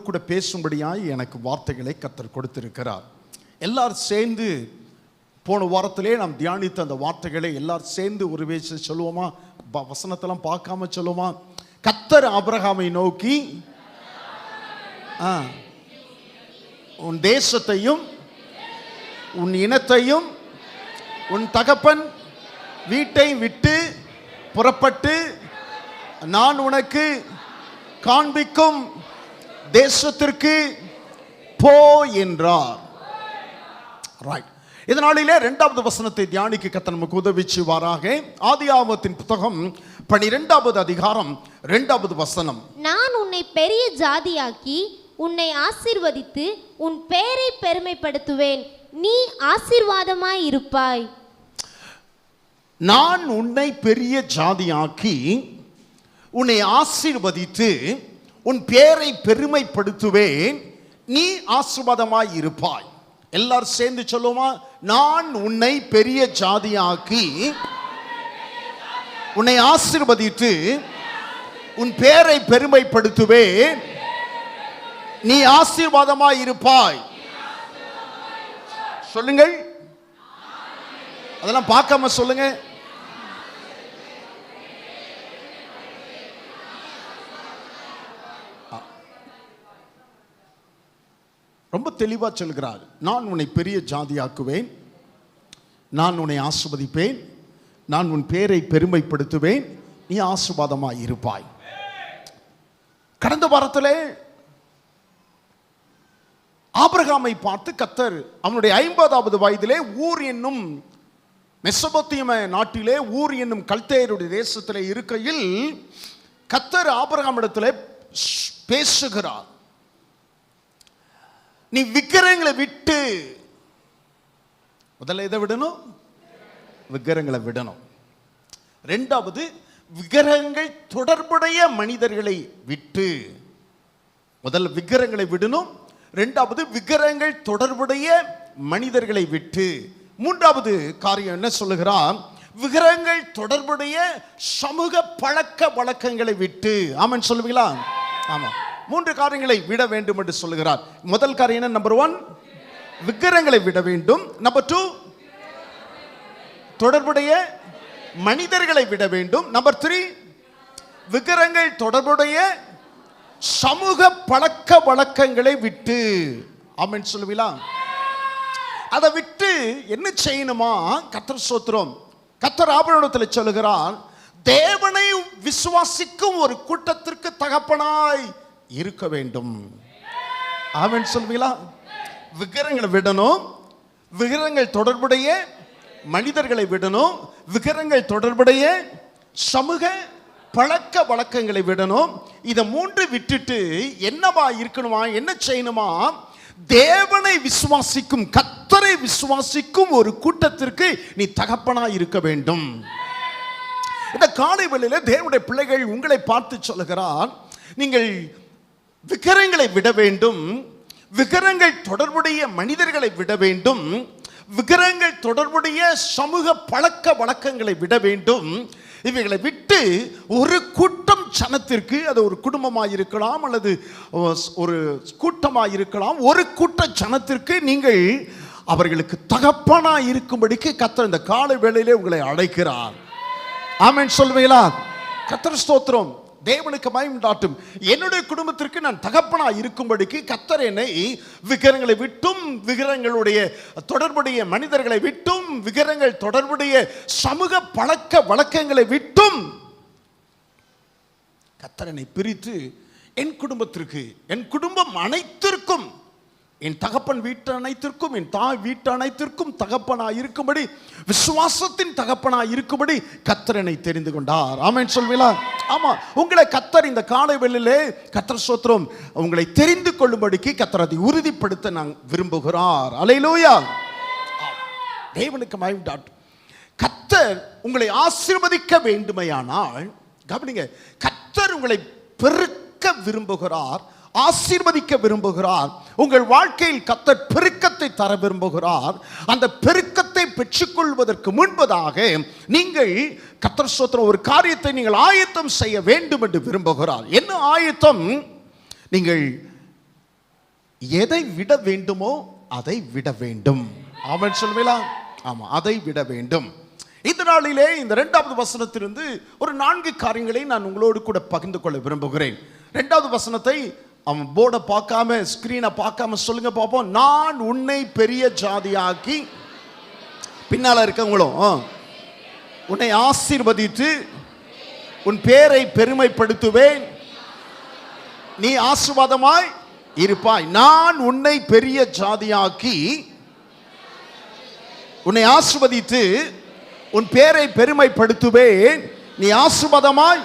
கூட பேசும்படியாய் எனக்கு வார்த்தைகளை கர்த்தர் கொடுத்திருக்கிறார். எல்லாரும் சேர்ந்து போன வாரத்திலே நாம் தியானித்த அந்த வார்த்தைகளை எல்லாரும் சேர்ந்து ஒரு பேச சொல்லுவோமா? வசனத்தெல்லாம் பார்க்காம சொல்லுவோமா? கர்த்தர் ஆபிரகாமை நோக்கி உன் தேசத்தையும் உன் இனத்தையும் உன் தகப்பன் வீட்டை விட்டு புறப்பட்டு நான் உனக்கு காண்பிக்கும் தேசத்திற்கு போ என்றார். ரைட். இதனாலே இரண்டாவது வசனத்தை தியானிக்க கர்த்தர் நமக்கு உதவி செய்வாராக. ஆதியாகமத்தின் புத்தகம் 12வது அதிகாரம் 2வது வசனம். நான் உன்னை பெரிய ஜாதியாக்கி உன்னை ஆசீர்வதித்து உன் பெயரை பெருமைப்படுத்துவேன், நீ ஆசீர்வாதமாய் இருப்பாய். நான் உன்னை பெரிய ஜாதியாக்கி உன்னை ஆசீர்வதித்து உன் பெயரை பெருமைப்படுத்துவேன், நீ ஆசீர்வாதமாய் இருப்பாய். எல்லாரும் சேர்ந்து சொல்லுமா? நான் உன்னை பெரிய ஜாதியாக்கி உன்னை ஆசீர்வதித்து உன் பெயரை பெருமைப்படுத்துவேன், நீ ஆசீர்வாதமாய் இருப்பாய். சொல்லுங்கள். அதெல்லாம் பார்க்காம சொல்லுங்க. ரொம்ப தெளிவா சொல்கிறார். நான் உன்னை பெரிய ஜாதியாக்குவேன், நான் உன்னை ஆசீர்வதிப்பேன், நான் உன் பெயரை பெருமைப்படுத்துவேன், நீ ஆசீர்வாதமாய் இருப்பாய். கடந்த வாரத்திலே ஆபிரகாமை பார்த்து கர்த்தர் அவனுடைய 50வது வயதிலே ஊர் என்னும் மெசொப்பொத்தேமியா நாட்டிலே ஊர் என்னும் கல்தேயருடைய தேசத்திலே இருக்கையில் கர்த்தர் ஆபிரகாமிடத்திலே பேசுகிறார். நீ விக்கிரகங்களை விட்டு, முதல்ல எதை விடணும்? விக்கிரகங்களை விடணும். இரண்டாவது, விக்கிரகங்கள் தொடர்புடைய மனிதர்களை விட்டு, முதல்ல விக்கிரகங்களை விடணும். இரண்டாவது, விக்கிரகங்கள் தொடர்புடைய மனிதர்களை விட்டு. மூன்றாவது காரியம் என்ன சொல்லுகிறார்? விக்கிரகங்கள் தொடர்புடைய சமூக பழக்க வழக்கங்களை விட்டு. ஆமென் சொல்லுவீங்களா? ஆமா. 3 காரியங்களை விட வேண்டும் என்று சொல்லுகிறார். முதல் காரியம் என்ன? நம்பர் 1, விக்கிரகங்களை விட வேண்டும். நம்பர் 2, தொடர்புடைய மனிதர்களை விட வேண்டும். நம்பர் 3, விக்கிரகங்கள் தொடர்புடைய சமூக பழக்க வழக்கங்களை விட்டு. ஆமென் சொல்லுவீங்களா? அதை விட்டு என்ன செய்யணுமா? கர்த்தர் ஸ்தோத்திரம். கர்த்தர் ஆபிரகாமிடத்தில் சொல்லுகிறார், தேவனை விசுவாசிக்கும் ஒரு கூட்டத்திற்கு தகப்பனாய் இருக்க வேண்டும். ஆமென் சொல்லுவீங்களா? விக்கிரகங்களை விடணும், விக்கிரகங்கள் தொடர்புடைய மனிதர்களை விடணும், விக்கிரகங்கள் தொடர்புடைய சமூக பழக்க வழக்கங்களை விடணும். இதை 3 விட்டுட்டு என்னவா இருக்கணுமா? என்ன செய்யணுமா? தேவனை விசுவாசிக்கும், கர்த்தரை விசுவாசிக்கும் ஒரு கூட்டத்திற்கு நீ தகப்பனாய் இருக்க வேண்டும். இந்த காலை வேளையிலே தேவனுடைய பிள்ளைகள் உங்களை பார்த்து சொல்லுகிறார், நீங்கள் விக்கிரகங்களை விட வேண்டும், விக்கிரகங்கள் தொடர்புடைய மனிதர்களை விட வேண்டும், விக்கிரகங்கள் தொடர்புடைய சமூக பழக்க வழக்கங்களை விட வேண்டும். இவைகளை விட்டு ஒரு கூட்டம் ஜனத்திற்கு, அது ஒரு குடும்பமாக இருக்கலாம் அல்லது ஒரு கூட்டமாக இருக்கலாம், ஒரு கூட்ட ஜனத்திற்கு நீங்கள் அவர்களுக்கு தகப்பனாய் இருக்கும்படிக்கு கர்த்தர் இந்த காலை வேளையிலே உங்களை அழைக்கிறார். ஆமென் சொல்வீங்களா? கர்த்தர் ஸ்தோத்திரம். தேவனுக்கு மகிமை உண்டாகட்டும். என்னுடைய குடும்பத்திற்கு நான் தகப்பனா இருக்கும்படிக்கு கர்த்தர் என்னை விக்கிரகங்களை விட்டும், விக்கிரகங்களுடைய தொடர்புடைய மனிதர்களை விட்டும், விக்கிரகங்கள் தொடர்புடைய சமூக பழக்க வழக்கங்களை விட்டும் கர்த்தர் என்னை பிரித்து என் குடும்பத்திற்கு, என் குடும்பம் அனைத்திற்கும், என் தகப்பன் வீட்டு அனைத்திற்கும், என் தாய் வீட்டு அனைத்திற்கும் தகப்பனாய் இருக்கும்படி, விசுவாசத்தின் தகப்பனாய் இருக்கும்படி கர்த்தர் என்னை தெரிந்து கொண்டார். ஆமென் சொல்வீங்களா? ஆமா. உங்களை கர்த்தர் இந்த காலை வேளையிலே, கர்த்தர் ஸ்தோத்திரம், உங்களை தெரிந்து கொள்ளும்படிக்கு கர்த்தர் அதை உறுதிப்படுத்த நான் விரும்புகிறார். அல்லேலூயா. தேவனுக்கு மகிமை உண்டாகட்டும். கர்த்தர் உங்களை ஆசீர்வதிக்க வேண்டுமையானால் கவனிங்க, கர்த்தர் உங்களை பெருக்க விரும்புகிறார், ஆசீர்வதிக்க விரும்புகிறார். உங்கள் வாழ்க்கையில் கர்த்தர் பெருக்கத்தை தர விரும்புகிறார். அந்த பெருக்கத்தை பெற்றுக்கொள்வதற்கு முன்பதாக நீங்கள் கர்த்தர் ஸ்தோத்திரம் ஒரு காரியத்தை நீங்கள் ஆயத்தம் செய்ய வேண்டும் என்று விரும்புகிறார். என்ன ஆயத்தம்? நீங்கள் எதை விட வேண்டுமோ அதை விட வேண்டும். ஆமென் சொல்வீங்களா? ஆமா, அதை விட வேண்டும். இந்த நாளிலே இந்த 2வது வசனத்திலிருந்து ஒரு 4 காரியங்களை நான் உங்களோடு கூட பகிர்ந்து கொள்ள விரும்புகிறேன். 2வது வசனத்தை அவன் போர்டை பார்க்காம ஸ்கிரீனை பார்க்காம சொல்லுங்க பாப்போம். நான் உன்னை பெரிய ஜாதியாக்கி, பின்னால இருக்கவங்களும் உன்னை ஆசீர்வதித்து உன் பேரை பெருமைப்படுத்துவேன், நீ ஆசீர்வாதமாய் இருப்பாய். நான் உன்னை பெரிய ஜாதியாக்கி உன்னை ஆசீர்வதித்து உன் பேரை பெருமைப்படுத்துவேன், நீ ஆசீர்வாதமாய்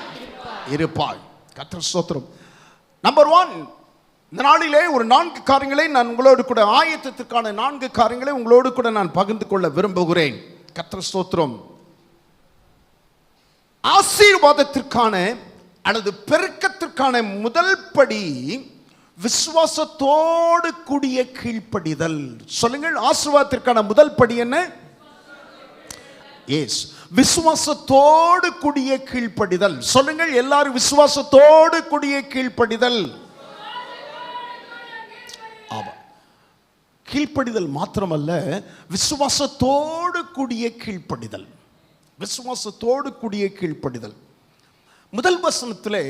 இருப்பாய். கர்த்தர் ஸ்தோத்திரம். நம்பர் 1, இந்த நாளிலே ஒரு 4 காரியங்களை நான் உங்களோடு கூட, ஆயத்தத்திற்கான 4 காரியங்களை உங்களோடு கூட நான் பகிர்ந்து கொள்ள விரும்புகிறேன். கர்த்தர் ஸ்தோத்திரம். ஆசீர்வாதத்திற்கான அல்லது பெருக்கத்திற்கான முதல் படி விசுவாசத்தோடு கூடிய கீழ்ப்படிதல். சொல்லுங்கள், ஆசீர்வாதத்திற்கான முதல் படி என்ன? எஸ், விசுவாசத்தோடு கூடிய கீழ்ப்படிதல். சொல்லுங்கள் எல்லாரும், விசுவாசத்தோடு கூடிய கீழ்ப்படிதல். ஆமா, கீழ்ப்படிதல் மாத்திரமல்ல, விசுவாசத்தோடு கூடிய கீழ்ப்படிதல். விசுவாசத்தோடு கூடிய கீழ்ப்படிதல். முதல் வசனத்திலே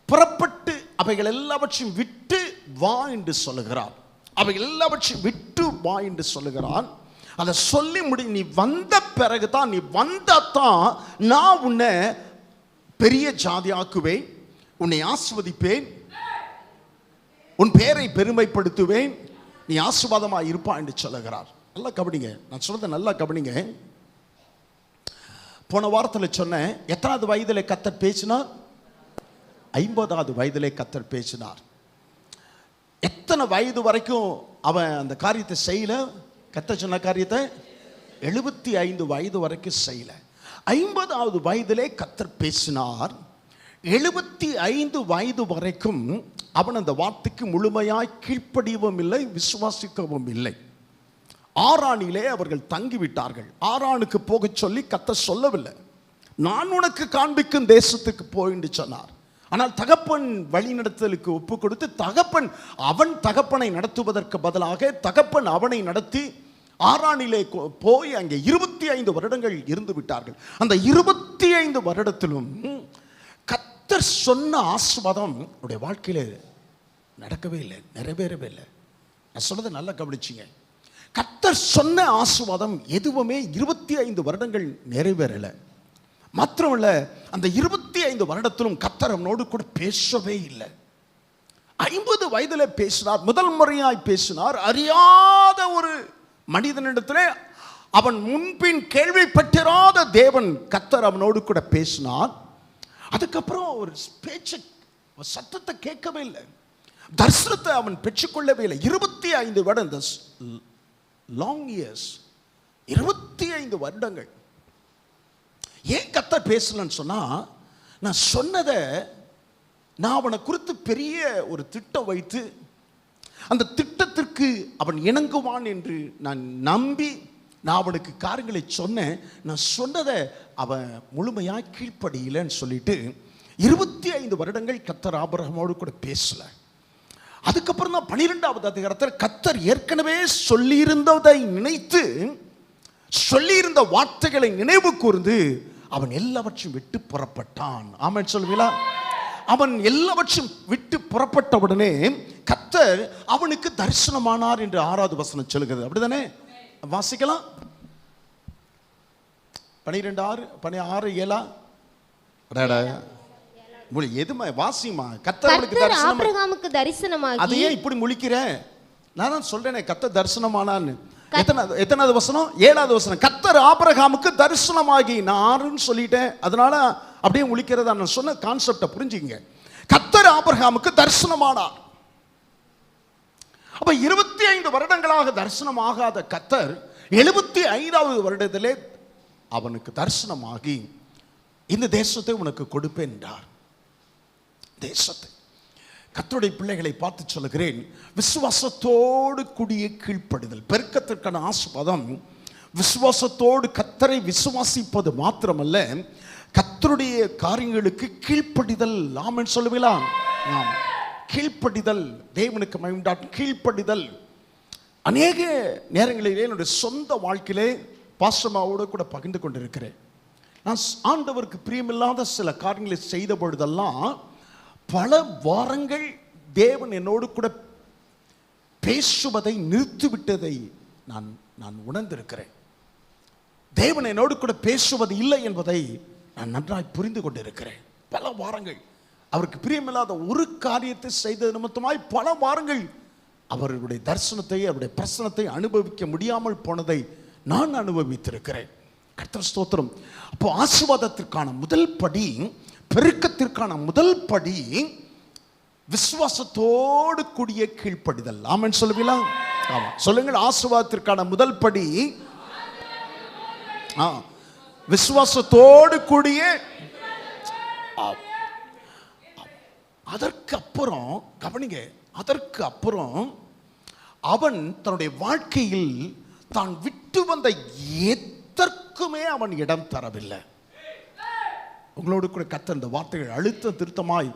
புறப்பட்டு அவைகள் எல்லாவற்றையும் விட்டு வா என்று சொல்லுகிறார். அவைகள் எல்லாவற்றையும் விட்டு வா என்று சொல்லுகிறார். அதை சொல்லி நீ வந்த பிறகுதான், நீ வந்தாதான் நான் உன்னை பெரிய ஜாதியாக்குவேன், உன்னை ஆசீர்வதிப்பேன், உன் பேரை பெருமைப்படுத்துவேன், நீ ஆசீர்வாதமாக இருப்பா என்று சொல்லுகிறார். நல்லா கவனிங்க, நான் சொல்றதை நல்லா கவனிங்க. போன வாரத்தில் சொன்னேன், எத்தனாவது வயதில் கர்த்தர் பேசினார்? 50வது வயதிலே கர்த்தர் பேசினார். எத்தனை வயது வரைக்கும் அவன் அந்த காரியத்தை செய்யல? கர்த்தர் சொன்ன காரியத்தை 75 வயது வரைக்கும் செய்யல. 50வது வயதிலே கர்த்தர் பேசினார். 75 வயது வரைக்கும் அவன் அந்த வார்த்தைக்கு முழுமையாய் கீழ்ப்படியவும் இல்லை, விசுவாசிக்கவும் இல்லை. ஆரானிலே அவர்கள் தங்கிவிட்டார்கள். ஆரானுக்கு போக சொல்லி கர்த்தர் சொல்லவில்லை. நான் உனக்கு காண்பிக்கும் தேசத்துக்கு போய் என்று சொன்னார். ஆனால் தகப்பன் வழிநடத்தலுக்கு ஒப்பு கொடுத்து, தகப்பன் அவன் தகப்பனை நடத்துவதற்கு பதிலாக தகப்பன் அவனை நடத்தி ஆரானிலே போய் அங்கே 25 வருடங்கள் இருந்து விட்டார்கள். அந்த 25 வருடத்திலும் கர்த்தர் சொன்ன ஆசீர்வாதம் அவருடைய வாழ்க்கையில நடக்கவே இல்லை, நிறைவேறவே இல்லை. நான் சொன்னதை நல்லா கவனிச்சிங்க. கர்த்தர் சொன்ன ஆசீர்வாதம் எதுவுமே 25 வருடங்கள் நிறைவேறலை. மாத்திரமல்ல, அந்த 25 வருடத்திலும் கர்த்தர் அவனோடு கூட பேசவே இல்லை. 50 வயதில் பேசினார், முதல் முறையாய் பேசினார். அறியாத ஒரு மனிதனிடத்திலே, அவன் முன்பின் கேள்விப்பட்டிராத தேவன் கர்த்தர் அவனோடு கூட பேசினார். அதுக்கப்புறம் ஒரு பேச்சு, சத்தத்தை கேட்கவே இல்லை, தரிசனத்தை அவன் பெற்றுக்கொள்ளவே இல்லை. 25 வருடம், லாங் இயர்ஸ், 25 வருடங்கள். ஏன் கர்த்தர் பேசலன்னு சொன்னா, நான் சொன்னதை, நான் அவனை குறித்து பெரிய ஒரு திட்டம் வைத்து அந்த திட்டத்திற்கு அவன் இணங்குவான் என்று நான் நம்பி நான் அவனுக்கு காரியங்களை சொன்னேன். நான் சொன்னதை அவன் முழுமையாக கீழ்ப்படியில்லைன்னு சொல்லிட்டு 25 வருடங்கள் கர்த்தர் ஆபிரகாமோடு கூட பேசல. அதுக்கப்புறம் தான் 12வது அதிகாரத்தில் கர்த்தர் ஏற்கனவே சொல்லியிருந்ததை நினைத்து, சொல்லியிருந்த வார்த்தைகளை நினைவு கூர்ந்து அவன் எல்லாவற்றையும் விட்டு புறப்பட்டான். ஆமென் சொல்லுவீங்களா? அவன் எல்லாவற்றையும் விட்டு புறப்பட்ட உடனே கர்த்தர் அவனுக்கு தரிசனமானார் என்று 6வது வசனம் சொல்லுகிறது. அப்படிதானே? வாசிக்கலாம். 12:6 எதுமா வாசிமா? கர்த்தர் ஆபிரகாமுக்கு தரிசனமாகி. அதையே இப்படி முழிக்கிற? நான் தான் சொல்றேனே கர்த்தர் தரிசனமானான்னு. எத்தனாவது வசனம்? 7வது வசனம். கர்த்தர் ஆபிரகாமுக்கு தரிசனமாகி. நான் 6ன்னு சொல்லிட்டேன், அதனால அப்படியே முழிக்கிறதா? நான் சொன்ன கான்செப்டை புரிஞ்சுங்க. கர்த்தர் ஆபிரகாமுக்கு தரிசனமானார். அப்ப 25 வருடங்களாக தரிசனமாகாத கர்த்தர் 75வது வருடத்திலே அவனுக்கு தரிசனமாகி, இந்த தேசத்தை உனக்கு கொடுப்பேன் என்றார். தேசத்தை, கர்த்தருடைய பிள்ளைகளை பார்த்து சொல்லுகிறேன், விசுவாசத்தோடு கூடிய கீழ்ப்படிதல். பெருக்கத்திற்கான ஆசீர்வாதம் விசுவாசத்தோடு கர்த்தரை விசுவாசிப்பது மாத்திரமல்ல, கர்த்தருடைய காரியங்களுக்கு கீழ்ப்படிதல். ஆமென் சொல்லுவீங்களா? கீழ்ப்படிதல், தேவனுக்கு மகிமை கீழ்ப்படிதல். அநேக நேரங்களிலே என்னுடைய சொந்த வாழ்க்கையிலே பாஸ்டமாவோடு கூட பகிர்ந்து கொண்டிருக்கிறேன். நான் ஆண்டவருக்கு பிரியமில்லாத சில காரியங்களை செய்த பொழுதெல்லாம் பல வாரங்கள் தேவன் என்னோடு கூட பேசுவதை நிறுத்திவிட்டதை நான் உணர்ந்திருக்கிறேன். தேவன் என்னோடு கூட பேசுவது இல்லை என்பதை நான் நன்றாய் புரிந்து கொண்டிருக்கிறேன். பல வாரங்கள் அவருக்கு பிரியமில்லாத ஒரு காரியத்தை செய்த நிமித்தமாய் பல வாரங்கள் அவருடைய தரிசனத்தை, அவருடைய பிரசனத்தை அனுபவிக்க முடியாமல் போனதை நான் அனுபவித்திருக்கிறேன். கர்த்தர் ஸ்தோத்திரம். அப்போ ஆசீர்வாதத்திற்கான முதல் படி, பெருக்கத்திற்கான முதல் படி விசுவாசத்தோடு கூடிய கீழ்ப்படிதல். ஆமென் சொல்லுவீங்களா? ஆமா சொல்லுங்கள். ஆசீர்வாதத்திற்கான முதல் படி விசுவாசத்தோடு கூடிய. அதற்கு அப்புறம் கவனிங்க, அதற்கு அப்புறம் அவன் தன்னுடைய வாழ்க்கையில் தான் விட்டு வந்த எதற்குமே அவன் இடம் தரவில்லை. உங்களோடு கூட கர்த்தர் இந்த வார்த்தைகள் அழுத்த திருத்தமாய்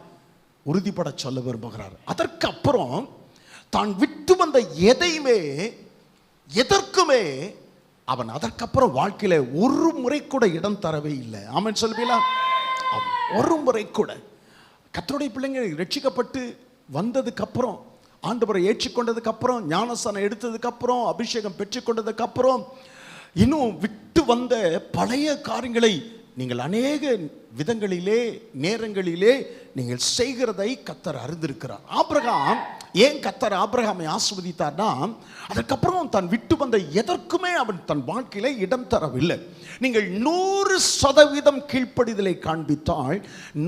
உறுதிப்பட சொல்ல விரும்புகிறார். அதற்கு அப்புறம் தான் விட்டு வந்த எதையுமே எதற்குமே அவன் அதற்கப்புறம் வாழ்க்கையில ஒரு முறை கூட இடம் தரவே இல்லை. ஆமென் சொல்லுவீங்களா? ஒரு முறை கூட. கர்த்தருடைய பிள்ளைங்க ரட்சிக்கப்பட்டு வந்ததுக்கு அப்புறம், ஆண்டவரை ஏற்றுக்கொண்டதுக்கு அப்புறம், ஞானஸ்நானம் எடுத்ததுக்கு அப்புறம், அபிஷேகம் பெற்றுக்கொண்டதுக்கு அப்புறம், இன்னும் விட்டு வந்த பழைய காரியங்களை நீங்கள் அநேக விதங்களிலே நேரங்களிலே நீங்கள் செய்கிறதை கர்த்தர் அறிந்திருக்கிறார். ஆபிரகாம் ஏன் கர்த்தர் ஆபிரகாமை ஆசீர்வதித்தார்னா, அதற்கப்புறம் தான் விட்டு வந்த எதற்குமே அவன் தன் வாழ்க்கையில இடம் தரவில்லை. நீங்கள் 100% கீழ்ப்படிதலை காண்பித்தால்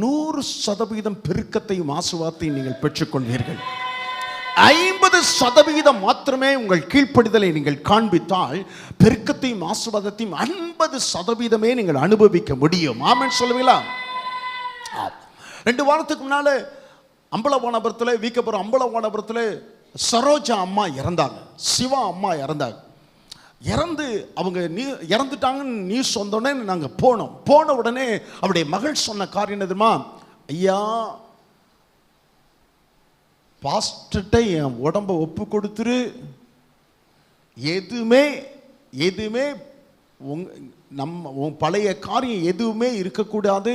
100% பெருக்கத்தையும் ஆசீர்வாதத்தையும் நீங்கள் பெற்றுக்கொள்வீர்கள். 50% மாத்திரமே உங்கள் கீழ்ப்படிதலை நீங்கள் காண்பித்தால் பெருக்கத்தையும் ஆசீர்வாதத்தையும் 50% நீங்கள் அனுபவிக்க முடியும். ஆமென் சொல்லுவீங்களா? 2 வாரத்துக்கு முன்னால அம்பலவானபுரத்தில், வீக்கப்புறம் அம்பலவானபுரத்தில் சரோஜா அம்மா இறந்தாங்க, சிவா அம்மா இறந்தாங்க. இறந்து அவங்க இறந்துட்டாங்கன்னு நியூஸ் வந்தோடனே நாங்கள் போனோம். போன உடனே அவருடைய மகள் சொன்ன காரியம் என்ன தெரியுமா? ஐயா, பாஸ்டர்ட்ட என் உடம்பை ஒப்பு கொடுத்துரு, எதுவுமே நம்ம பழைய காரியம் எதுவுமே இருக்கக்கூடாது,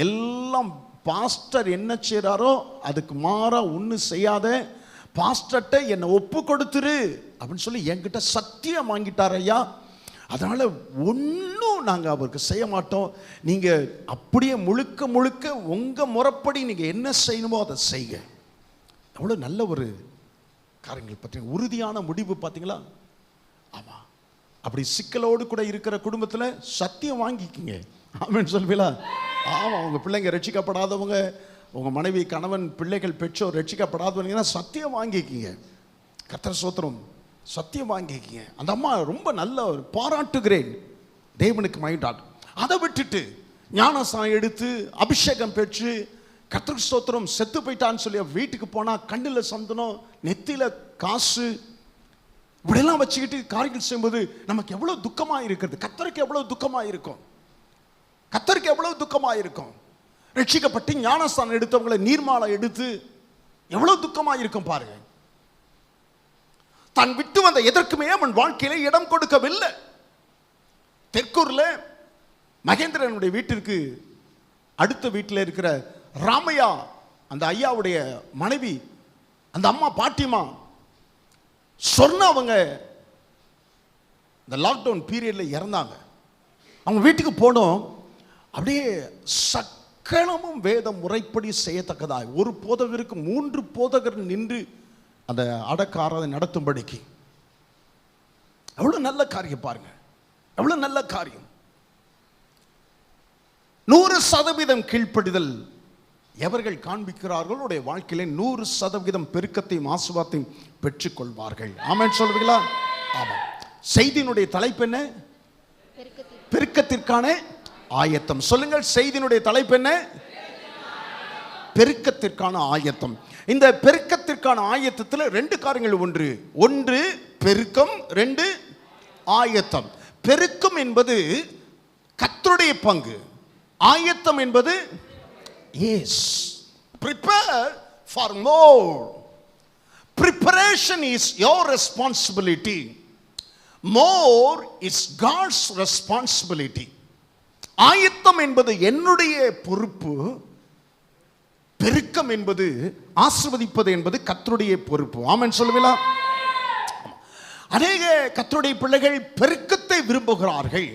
எல்லாம் பாஸ்டர் என்ன செய்கிறாரோ அதுக்கு மாறா ஒன்றும் செய்யாத, பாஸ்டர்ட்ட என்னை ஒப்பு கொடுத்துரு அப்படின்னு சொல்லி என்கிட்ட சத்தியம் வாங்கிட்டார் ஐயா. அதனால் ஒன்றும் நாங்கள் அவருக்கு செய்ய மாட்டோம், நீங்கள் அப்படியே முழுக்க முழுக்க உங்கள் முறைப்படி நீங்கள் என்ன செய்யணுமோ அதை செய்யுங்க. எவ்வளோ நல்ல ஒரு காரியங்கள் பற்றி உறுதியான முடிவு பார்த்தீங்களா? ஆமாம். அப்படி சிக்கலோடு கூட இருக்கிற குடும்பத்தில் சத்தியம் வாங்கிக்கிங்க. ஆமென் சொல்வீங்களா? ஆமாம். உங்கள் பிள்ளைங்க ரட்சிக்கப்படாதவங்க, உங்கள் மனைவி, கணவன், பிள்ளைகள், பெற்றோர் ரட்சிக்கப்படாதவங்கன்னா சத்தியம் வாங்கிக்கிங்க. கர்த்தர் ஸ்தோத்திரம். சத்தியம் வாங்கிக்கிங்க. அந்த அம்மா ரொம்ப நல்ல ஒரு பாராட்டுகிறேன், தேவனுக்கு மகிழ்ந்தார். அதை விட்டுட்டு ஞானஸ்நானம் எடுத்து அபிஷேகம் பெற்று கர்த்தருக்கு ஸ்தோத்திரம் செத்து போயிட்டான்னு சொல்லி வீட்டுக்கு போனால் கண்ணில் சந்தனம், நெத்தியில் காசு, இப்படியெல்லாம் வச்சுக்கிட்டு காரியங்கள் செய்யும்போது நமக்கு எவ்வளோ துக்கமாக இருக்கிறது. கர்த்தருக்கு எவ்வளோ துக்கமாக இருக்கும். கர்த்தருக்கு எவ்வளவு துக்கமாக இருக்கும். ரட்சிக்கப்பட்டு ஞானஸ்நானம் எடுத்தவங்களை நீர்மாலை எடுத்து எவ்வளவு துக்கமாக இருக்கும் பாருங்க. தான் விட்டு வந்த எதற்குமே அவன் வாழ்க்கையில இடம் கொடுக்கவில்லை. தெற்கூர்ல மகேந்திரனுடைய வீட்டிற்கு அடுத்த வீட்டில் இருக்கிற ராமையா, அந்த ஐயாவுடைய மனைவி, அந்த அம்மா பாட்டிமா சொன்ன அவங்க இந்த லாக்டவுன் பீரியட்ல இறந்தாங்க. அவங்க வீட்டுக்கு போனோம். அப்படியே சக்கலமும் வேத முறைப்படி செய்யத்தக்கதாய் ஒரு போதகருக்கு 3 போதகர் நின்று அந்த அடக்க ஆராதனை நடத்தும்படிக்கு. எவ்வளவு நல்ல காரியம் பாருங்க, எவ்வளவு நல்ல காரியம். 100% கீழ்ப்படிதல் எவர்கள் காண்பிக்கிறார்களுடைய வாழ்க்கையிலே 100% பெருக்கத்தையும் ஆசீர்வாதத்தையும் பெற்றுக்கொள்வார்கள். ஆமென் சொல்வீங்களா? ஆமாம். செய்தியினுடைய தலைப்பு என்ன? பெருக்கத்திற்கான ஆயத்தம். சொல்லுங்கள். செய்தியினுடைய தலைப்பு என்ன? பெருக்கத்திற்கான ஆயத்தம். இந்த பெருக்கத்திற்கான ஆயத்தத்தில் 2 காரியங்கள். ஒன்று பெருக்கம், 2 ஆயத்தம். பெருக்கம் என்பது கர்த்தருடைய பங்கு, ஆயத்தம் என்பது prepare for more. Preparation is your responsibility. More is God's responsibility. ஆயத்தம் என்பது என்னுடைய பொறுப்பு, பெருக்கம் என்பது, ஆசீர்வதிப்பது என்பது கர்த்தருடைய பொறுப்பு. ஆமென் சொல்லுவீங்களா? அநேக கர்த்தருடைய பிள்ளைகள் பெருக்கத்தை விரும்புகிறார்கள்,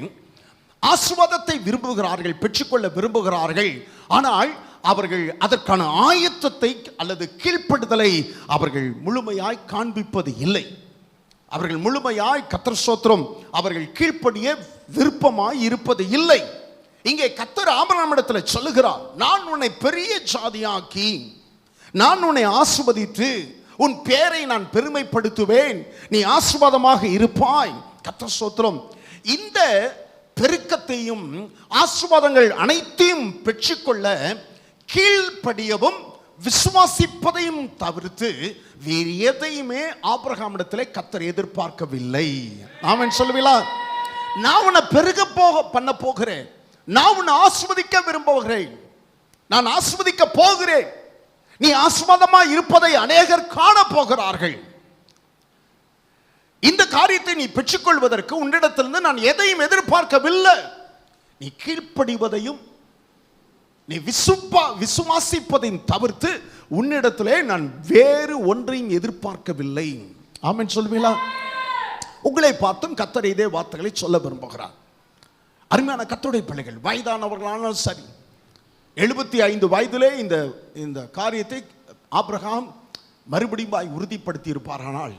ஆசீர்வாதத்தை விரும்புகிறார்கள், பெற்றுக்கொள்ள விரும்புகிறார்கள். ஆனால் அவர்கள் அதற்கான ஆயத்தத்தை அல்லது கீழ்ப்படுதலை அவர்கள் முழுமையாய் காண்பிப்பது இல்லை. அவர்கள் முழுமையாய் கர்த்தர் ஸ்தோத்திரம் அவர்கள் கீழ்ப்படிய விருப்பமாய் இருப்பது இல்லை. இங்கே கர்த்தர் ஆபிரகாமிடத்தில் சொல்லுகிறார், நான் உன்னை பெரிய ஜாதியாக்கி நான் உன்னை ஆசீர்வதித்து உன் பேரை நான் பெருமைப்படுத்துவேன், நீ ஆசீர்வாதமாக இருப்பாய். கர்த்தர் ஸ்தோத்திரம். இந்த பெருக்கத்தையும் ஆசீர்வாதங்கள் அனைத்தையும் பெற்றுக்கொள்ள கீழ்ப்படியவும் விசுவாசிப்பதையும் தவிர்த்து வேறு எதையுமே ஆபிரகாமிடத்திலே கர்த்தர் எதிர்பார்க்கவில்லை. ஆமென் சொல்லுவீங்களா? நான் உன்னை பெருக பண்ண போகிறேன், நான் உன்னை ஆசீர்வதிக்க விரும்புகிறேன், நான் ஆசீர்வதிக்க போகிறேன், நீ ஆசீர்வாதமாய் இருப்பதை அநேகர் காண போகிறார்கள். இந்த காரியத்தை நீ பெற்றுக்கொள்வதற்கு உன்னிடத்திலிருந்து நான் எதையும் எதிர்பார்க்கவில்லை. நீ கீழ்ப்படிவதையும் நீ விசுவாசிப்பதையும் தவிர்த்து உன்னிடத்திலே நான் வேறு ஒன்றையும் எதிர்பார்க்கவில்லை. ஆமென் சொல்வீங்களா? உங்களை பார்த்தும் கர்த்தர் இதே வார்த்தைகளை சொல்ல விரும்புகிறார். அருமையான கர்த்தருடைய பிள்ளைகள், வயதானவர்களானாலும் சரி, 75 வயதிலே இந்த காரியத்தை ஆபிரகாம் மறுபடியும் உறுதிப்படுத்தி இருப்பாரானால்,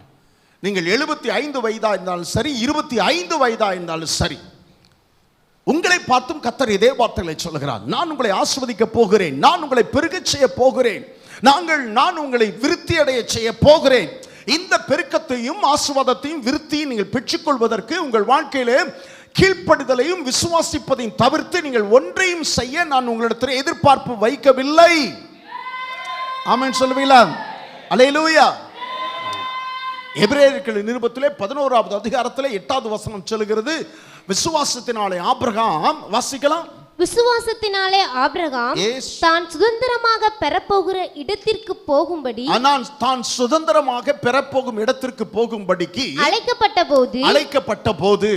நீங்கள் 75 வயதா இருந்தாலும் சரி, 25 வயதா இருந்தாலும் சரி, உங்களை பார்த்தும் கர்த்தர் இதே வார்த்தைகளை சொல்கிறார். நான் உங்களை ஆசீர்வதிக்க போகிறேன், நான் உங்களை பெருகச் செய்ய போகிறேன், நான் உங்களை விருத்தி அடைய செய்ய போகிறேன். இந்த பெருக்கத்தையும் ஆசீர்வாதத்தையும் விருத்தியும் நீங்கள் பெற்றுக்கொள்வதற்கு உங்கள் வாழ்க்கையிலே கீழ்ப்படிதலையும் விசுவாசிப்பதையும் தவிர்த்து நீங்கள் ஒன்றையும் செய்ய நான் உங்களிடத்தில் எதிர்பார்ப்பு வைக்கவில்லை. ஆமென் சொல்லுவீங்களா? அல்லேலூயா. எபிரேயர்களின் நிருபத்திலே 11வது அதிகாரத்திலே 8வது வசனம் சொல்லுகிறது, விசுவாசத்தினாலே ஆபிரகாம், வாசிக்கலாம், விசுவாசத்தினாலே ஆபிரகாம் தான் சுதந்திரமாக பெறப்போகிற இடத்திற்கு போகும்படி, தான் சுதந்திரமாக பெறப்போகும் இடத்திற்கு போகும்படிக்கு அழைக்கப்பட்ட போது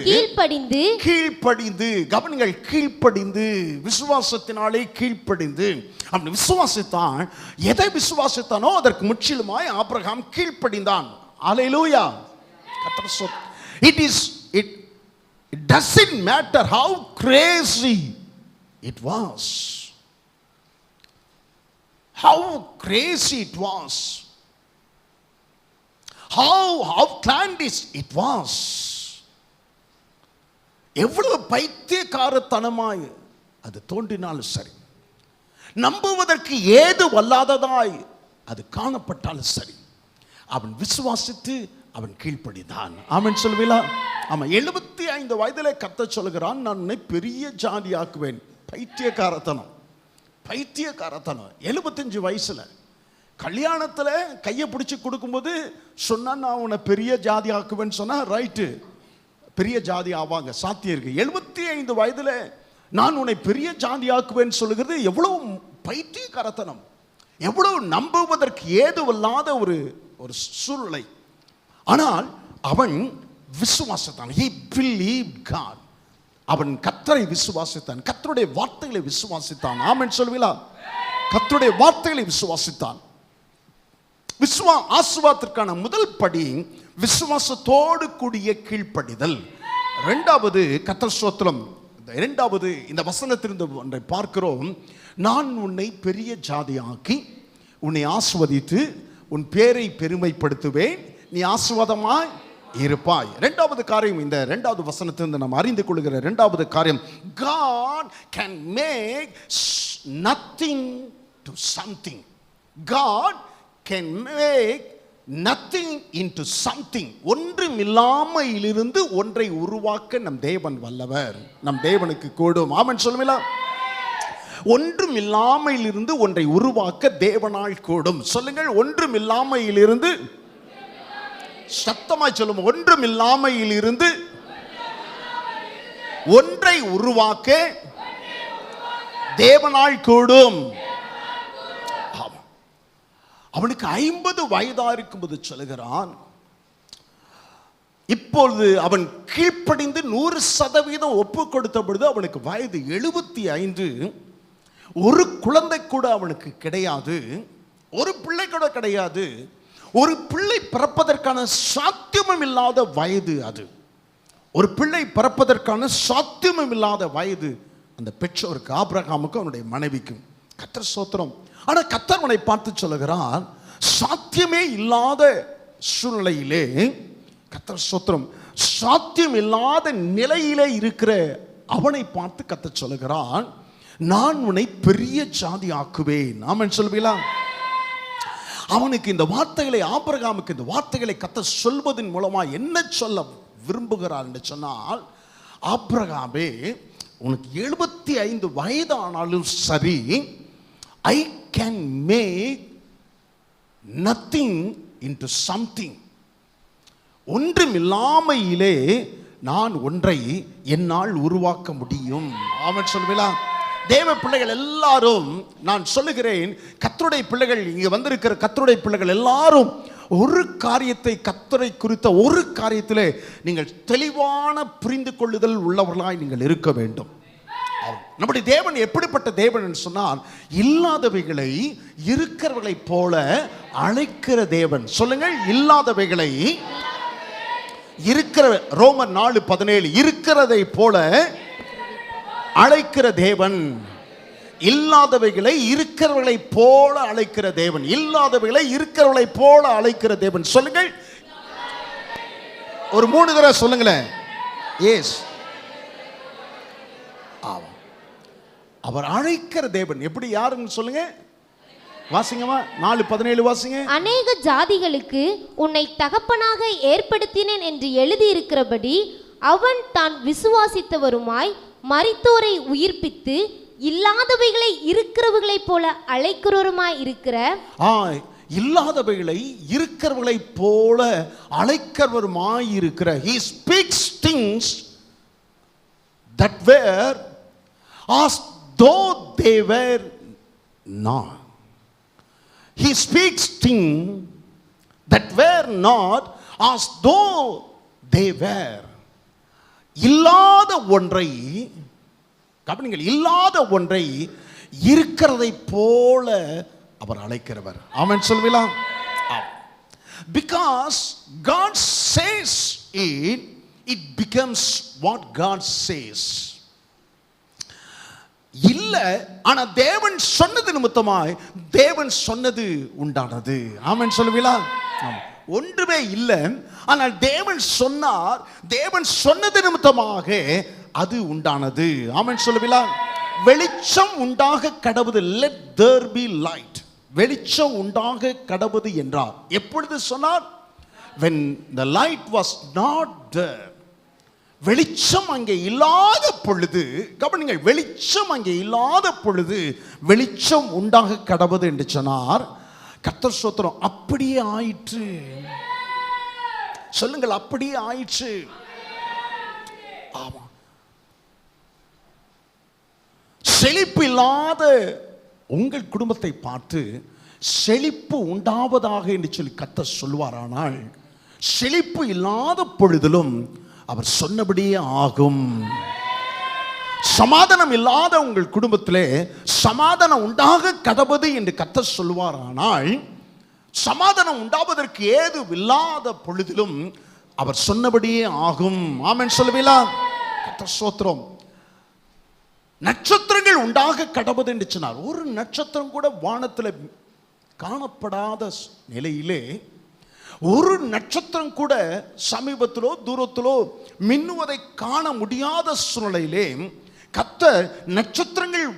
கீழ்ப்படிந்து, கவனிங்கள், கீழ்ப்படிந்து, விசுவாசத்தினாலே கீழ்ப்படிந்து. அப்படி விசுவாசித்தான். எதை விசுவாசித்தானோ அதற்கு முற்றிலுமாய் ஆபிரகாம் கீழ்ப்படிந்தான். அல்லேலூயா. It doesn't matter how crazy it was, how crazy it was, how outlandish it was, எவ்வளவு பைத்தியக்காரத்தனமாய் அது தோன்றினாலும் சரி, நம்புவதற்கு ஏது வல்லாததாய் அது காணப்பட்டாலும் சரி, அவன் விசுவாசித்து அவன் கீழ்ப்படிந்தான். ஆமென் சொல்லுவீங்களா? ஆமா. 75 வயதிலே கர்த்தர் சொல்கிறான், நான் உன்னை பெரிய ஜாதியாக்குவேன். பைத்தியக்காரத்தனம். 75 வயசுல கல்யாணத்துல கையை பிடிச்சி கொடுக்கும்போது சொன்னா நான் உன்னை பெரிய ஜாதி ஆக்குவேன்னு சொன்னா ரைட்டு, பெரிய ஜாதி ஆவாங்க, சாத்தியம் இருக்கு. 75 வயதுல நான் உன்னை பெரிய ஜாதி ஆக்குவேன்னு சொல்லுகிறது எவ்வளவு பைத்தியக்காரத்தனம், எவ்வளவு நம்புவதற்கு ஏதுவில்லாத ஒரு சூழ்நிலை. ஆனால் அவன் விசுவாசித்தான். He believed God. அவன் கர்த்தரை விசுவாசித்தான், கர்த்தருடைய வார்த்தைகளை விசுவாசித்தான். ஆமென் சொல்லுவீங்களா? கர்த்தருடைய வார்த்தைகளை விசுவாசித்தான். ஆசீர்வாதத்திற்கான முதல் படி விசுவாசத்தோடு கூடிய கீழ்ப்படிதல். இரண்டாவது, கர்த்தர் ஸ்தோத்திரம், இரண்டாவது இந்த வசனத்திலிருந்து ஒன்றை பார்க்கிறோம், நான் உன்னை பெரிய ஜாதியாக்கி உன்னை ஆசீர்வதித்து உன் பேரை பெருமைப்படுத்துவேன், நீ ஆசீர்வாதமாய் இருப்பாய். இரண்டாவது காரியம், இந்த இரண்டாவது வசனத்திலிருந்து நாம் அறிந்து கொள்கிற இரண்டாவது காரியம், God can make nothing to something. God can make nothing into something. ஒன்றுமில்லாமையிலிருந்து ஒன்றை உருவாக்க நம் தேவன் வல்லவர், நம் தேவனுக்கு கூடும். ஆமென் சொல்லுவீங்களா? ஒன்றுமில்லாமையிலிருந்து ஒன்றை உருவாக்க தேவனால் கூடும். சொல்லுங்கள், ஒன்றுமில்லாமையிலிருந்து, சத்தமாய் சொல்லும், ஒன்றுமில்லாமையிலிருந்து ஒன்றை உருவாக்க தேவனால் கூடும். அவனுக்கு 50 வயதா இருக்கும்போது சொல்லுகிறான், இப்பொழுது அவன் கீழ்ப்படிந்து 100% ஒப்பு கொடுத்த பொழுது அவனுக்கு வயது 75. ஒரு குழந்தை கூட அவனுக்கு கிடையாது, ஒரு பிள்ளை கூட கிடையாது. ஒரு பிள்ளை பிறப்பதற்கான சாத்தியமும் இல்லாத வயது அது. ஒரு பிள்ளை பிறப்பதற்கான சாத்தியமும் இல்லாத வயது அந்த பெற்றோருக்கு, ஆபிரகாமுக்கும் அவனுடைய மனைவிக்கும். கர்த்தர் ஸ்தோத்திரம். ஆனா கர்த்தர் அவனை பார்த்து சொல்லுகிறார், சாத்தியமே இல்லாத சூழ்நிலையிலே, கர்த்தர் ஸ்தோத்திரம், சாத்தியம் இல்லாத நிலையிலே இருக்கிற அவனை பார்த்து கர்த்தர் சொல்லுகிறான், நான் உன்னை பெரிய ஜாதி ஆக்குவேன். ஆமென் சொல்வீங்களா? அவனுக்கு இந்த வார்த்தைகளை, ஆபிரகாமுக்கு இந்த வார்த்தைகளை கர்த்தர் சொல்வதன் மூலமா என்ன சொல்ல விரும்புகிறார் என்று சொன்னால், ஆபிரகாமே, உனக்கு 75 வயது ஆனாலும் சரி, I can make nothing into something. ஒன்றுமில்லாமையிலே நான் ஒன்றை என்னால் உருவாக்க முடியும். ஆமென் சொல்வீங்களா? தேவ பிள்ளைகள் எல்லாரும், நான் சொல்லுகிறேன், கர்த்தருடைய பிள்ளைகள், இங்கே வந்திருக்கிற கர்த்தருடைய பிள்ளைகள் எல்லாரும் ஒரு காரியத்தை, கர்த்தரை குறித்த ஒரு காரியத்திலே நீங்கள் தெளிவான புரிந்து கொள்ளுதல் உள்ளவர்களாய் நீங்கள் இருக்க வேண்டும். நம்முடைய தேவன் எப்படிப்பட்ட தேவன் என்று சொன்னால், இல்லாதவைகளை இருக்கிறவர்களை போல அழைக்கிற தேவன். சொல்லுங்கள், இல்லாதவைகளை இருக்கிற, ரோமர் 4:17, இருக்கிறதை போல அழைக்கிற தேவன். இல்லாதவைகளை இருக்கிறவர்களை போல அழைக்கிற தேவன். இல்லாதவைகளை இருக்கிறவர்களை போல அழைக்கிற தேவன். சொல்லுங்கள், ஒரு 3 தடவை சொல்லுங்களேன். எஸ், அவர் அழைக்கிற தேவன். எப்படி, யாருன்னு சொல்லுங்க, வாசிங்கம்மா. 4:17 வாசிங்க. அநேக ஜாதிகளுக்கு உன்னை தகப்பனாக ஏற்படுத்தினேன் என்று எழுதியிருக்கிறபடி அவன் தான் விசுவாசித்தவருமாய் மரித்தோரை உயிர்ப்பித்து இல்லாதவைகளை இருக்கிறவர்களைப் போல அழைக்கிறவருமாய் இருக்கிற, இல்லாதவைகளை இருக்கிறவர்களை போல அழைக்கிறவருமாய் இருக்கிற, he speaks things that were as though they were not. He speaks things that were not as though they were. இல்லாத ஒன்றை, கவனிங்கள், இல்லாத ஒன்றை இருக்கிறதை போல அவர் அழைக்கிறவர். ஆமென் சொல்வீங்களா? Because God says it, it becomes what God says. இல்ல, ஆனா தேவன் சொன்னது நிமித்தமாய் தேவன் சொன்னது உண்டானது. ஆமென் சொல்வீங்களா? ஒன்றுமே இல்லை, ஆனால் தேவன் சொன்னார், தேவன் சொன்னது நிமித்தமாக அது உண்டானது. ஆமென் சொல்லுவீங்களா? வெளிச்சம் உண்டாக கடவுது, let there be light. வெளிச்சம் உண்டாக கடவுது என்றார். எப்பொழுது சொன்னார்? when the light was not there. வெளிச்சம் அங்கே இல்லாத பொழுது, கவனிங்கள், வெளிச்சம் அங்கே இல்லாத பொழுது வெளிச்சம் உண்டாக கடவுது என்று சொன்னார். கர்த்தர் ஸ்தோத்திரம். அப்படியே ஆயிற்று. சொல்லுங்கள், அப்படியே ஆயிற்று. ஆமா, செழிப்பு இல்லாத உங்கள் குடும்பத்தை பார்த்து செழிப்பு உண்டாவதாக என்று சொல்லி கர்த்தர் சொல்வாரானால், செழிப்பு இல்லாத பொழுதிலும் அவர் சொன்னபடியே ஆகும். சமாதானம் இல்லாத உங்கள் குடும்பத்திலே சமாதானம் உண்டாக கடவுது என்று கர்த்தர் சொல்வாரானால், சமாதானம் உண்டாவதற்கு ஏது இல்லாத பொழுதிலும் அவர் சொன்னபடியே ஆகும். ஆமென் சொல்லுவீங்களா? கர்த்தர் ஸ்தோத்திரம். நட்சத்திரங்கள் உண்டாக கடவுது என்று சொன்னார். ஒரு நட்சத்திரம் கூட வானத்தில் காணப்படாத நிலையிலே, ஒரு நட்சத்திரம் கூட சமீபத்திலோ தூரத்திலோ மின்னுவதை காண முடியாத சூழ்நிலையிலே கர்த்தர் நட்சத்திரங்கள்,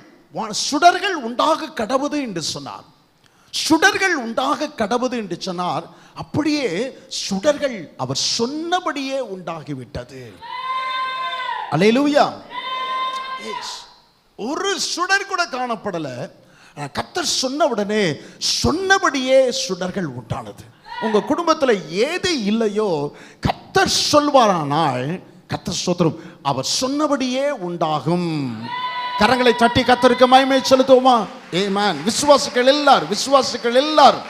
சுடர்கள் உண்டாக கடவுது என்று சொன்னார். சுடர்கள் உண்டாக கடவுது என்று சொன்னார். அப்படியே சுடர்கள் அவர் சொன்னபடியே உண்டாகிவிட்டது. அல்லேலூயா. ஒரு சுடர் கூட காணப்படல. கர்த்தர் சொன்ன உடனே சொன்னபடியே சுடர்கள் உண்டானது. உங்க குடும்பத்தில் ஏது இல்லையோ கர்த்தர் சொல்வாரானால், கர்த்தர் ஸ்தோத்திரம், அவர் சொன்னபடியே உண்டாகும். கரங்களை தட்டி கர்த்தருக்கு மகிமை செலுத்துவோமா? ஆமென். விசுவாசிகள் எல்லாரும்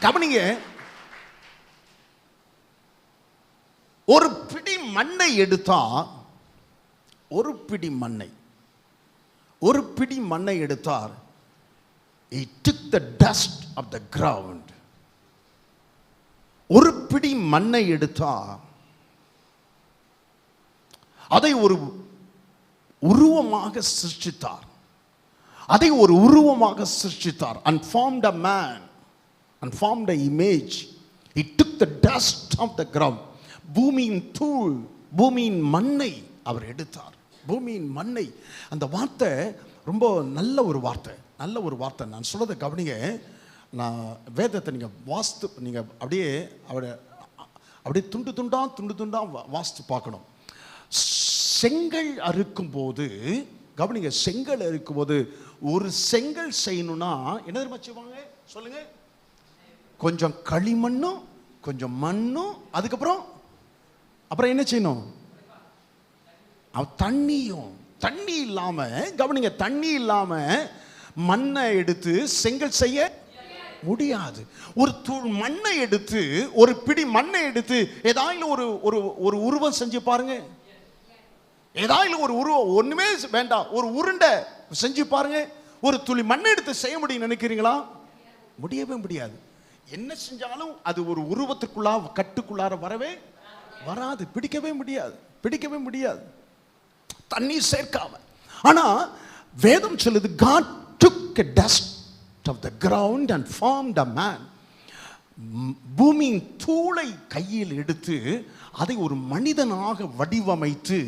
கவனிங்க, ஒரு பிடி மண்ணை எடுத்தா, ஒரு பிடி மண்ணை எடுத்தார். He took the dust of the ground. ஒரு பிடி மண்ணை எடுத்தா, அதை ஒரு உருவமாக சிருஷ்டித்தார். And formed a man and formed an image. He took the dust of the ground. பூமியின் தூள், பூமியின் மண்ணை அவர் எடுத்தார். பூமியின் மண்ணை. அந்த வார்த்தை ரொம்ப நல்ல ஒரு வார்த்தை. நான் சொல்றதை கவனிங்க. நான் வேதத்தை நீங்க அப்படியே துண்டு துண்டா வாசித்து பார்க்கணும். செங்கல் அறுக்கும் போது கவனிங்க, செங்கல் அறுக்கும் போது ஒரு செங்கல் செய்யணும்னா என்ன தெரியுமா செய்வாங்க சொல்லுங்க? கொஞ்சம் களிமண்ணும் கொஞ்சம் மண்ணும், அதுக்கப்புறம் என்ன செய்யணும்? தண்ணி இல்லாம கவனிங்க, தண்ணி இல்லாம மண்ணை எடுத்து செங்கல் செய்ய முடியாது. ஒரு மண்ணை எடுத்து, ஒரு பிடி மண்ணை எடுத்து ஏதாவது ஒரு உருவம் செஞ்சு பாருங்க. ஏதாவது ஒரு உருவம், ஒண்ணுமே வேண்டாம், ஒரு உருண்டை செஞ்சு பாருங்க. ஒரு துளி மண்ணை எடுத்து செய்ய முடியும் நினைக்கிறீங்களா? முடியவே முடியாது. என்ன செஞ்சாலும் அது ஒரு கட்டுக்குள்ளார வரவே வராது. பிடிக்கவே முடியாது தண்ணீர் சேர்க்காம. ஆனா வேதம் சொல்லுது, God took a dust of the ground and formed a man. பூமியின் தூளை கையில் எடுத்து அதை ஒரு மனிதனாக வடிவமைத்து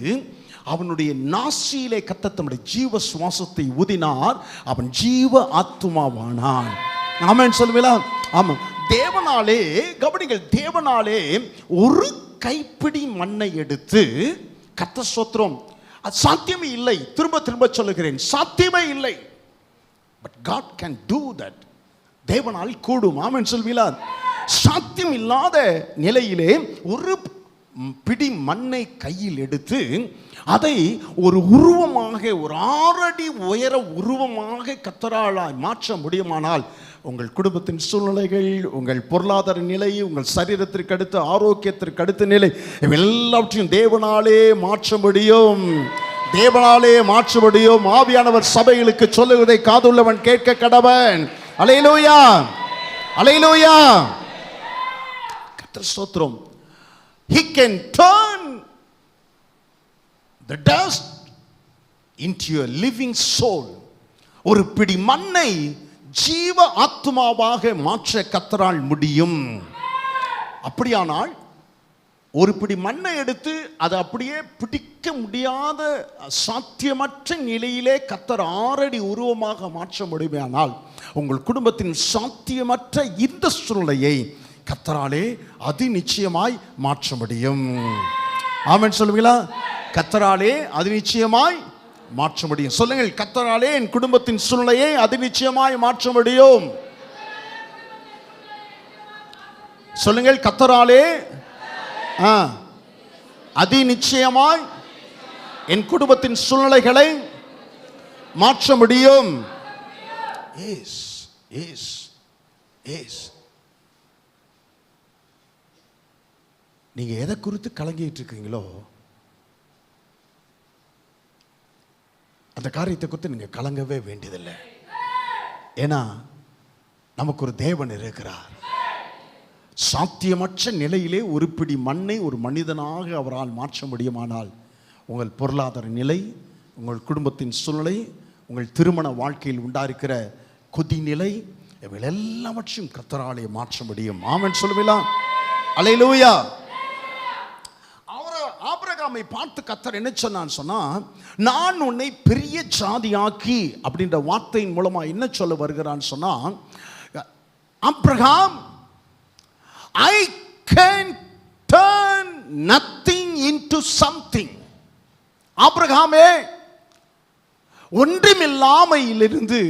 அவனுடைய நாசியிலே கர்த்தர் தம்முடைய ஜீவ சுவாசத்தை ஊதினார். அவன் ஜீவ ஆத்துமாவானான். ஆமென் சொல்லுவீங்களா? ஆமாம். தேவனாலே கவனிங்கள், தேவனாலே ஒரு கைப்பிடி மண்ணை எடுத்து, கர்த்தர் ஸ்தோத்திரம், அது சாத்தியமே இல்லை. திரும்ப சொல்லுகிறேன், சாத்தியமே இல்லை. But God can do that. தேவனால் கூடும். ஆமென் சொல்வீங்களா? சாத்தியம் இல்லாத நிலையிலே ஒரு பிடி மண்ணை கையில் எடுத்து அதை ஒரு உருவமாக, ஒரு 6 அடி உயர உருவமாக கர்த்தரால் மாற்ற முடியுமானால், உங்கள் குடும்பத்தின் சூழ்நிலைகள், உங்கள் பொருளாதார நிலை, உங்கள் சரீரத்திற்கு அடுத்த ஆரோக்கியத்திற்கு அடுத்த நிலை, எல்லாவற்றையும் தேவனாலே மாற்ற முடியும். ஆவியானவர் சபைகளுக்கு சொல்லுவதை காதுள்ளவன் கேட்க கடவன். அல்லேலூயா, அல்லேலூயா. கர்த்தர் ஸ்தோத்திரம். He can turn the dust into a living soul. ஒரு பிடி மண்ணை ஜீவ ஆத்துமாவாக மாற்ற கர்த்தரால் முடியும். அப்படியானால் ஒரு பிடி மண்ணை எடுத்து அதை அப்படியே பிடிக்க முடியாத சாத்தியமற்ற நிலையிலே கர்த்தர் 6 அடி உருவமாக மாற்ற முடியுமானால், உங்கள் குடும்பத்தின் சாத்தியமற்ற இந்த சூழ்நிலையை கர்த்தராலே அதி நிச்சயமாய் மாற்ற முடியும். ஆமென் சொல்லுவீங்களா? கர்த்தராலே அதி நிச்சயமாய் மாற்ற முடியும். சொல்லுங்கள், கர்த்தராலே என் குடும்பத்தின் சூழ்நிலையை அதி நிச்சயமாய் மாற்ற முடியும். சொல்லுங்கள், கர்த்தராலே அதி நிச்சயமாய் என் குடும்பத்தின் சூழ்நிலைகளை மாற்ற முடியும். நீங்க எதை குறித்து கலங்கிட்டு இருக்கீங்களோ அந்த காரியத்தை குறித்து நீங்க கலங்கவே வேண்டியதில்லை. ஏன்னா நமக்கு ஒரு தேவன் இருக்கிறார். சாத்தியமற்ற நிலையிலே ஒரு பிடி மண்ணை ஒரு மனிதனாக அவரால் மாற்ற முடியுமானால், உங்கள் பொருளாதார நிலை, உங்கள் குடும்பத்தின் சூழ்நிலை, உங்கள் திருமண வாழ்க்கையில் உண்டாயிருக்கிற கொதிநிலை, இவைகள் எல்லாவற்றையும் கர்த்தராலே மாற்ற முடியும். ஆமென் சொல்லுவீங்களா? அல்லேலூயா. ஆபிரகாமை பார்த்து கர்த்தர் என்ன சொன்னான்னு சொன்னா, நான் உன்னை பெரிய ஜாதியாக்கி அப்படின்ற வார்த்தையின் மூலமா என்ன சொல்ல வருகிறான்னு சொன்னா, Abraham, I can turn nothing into something. ஆபிரகாமே, ஒன்றுமில்லாமையிலிருந்து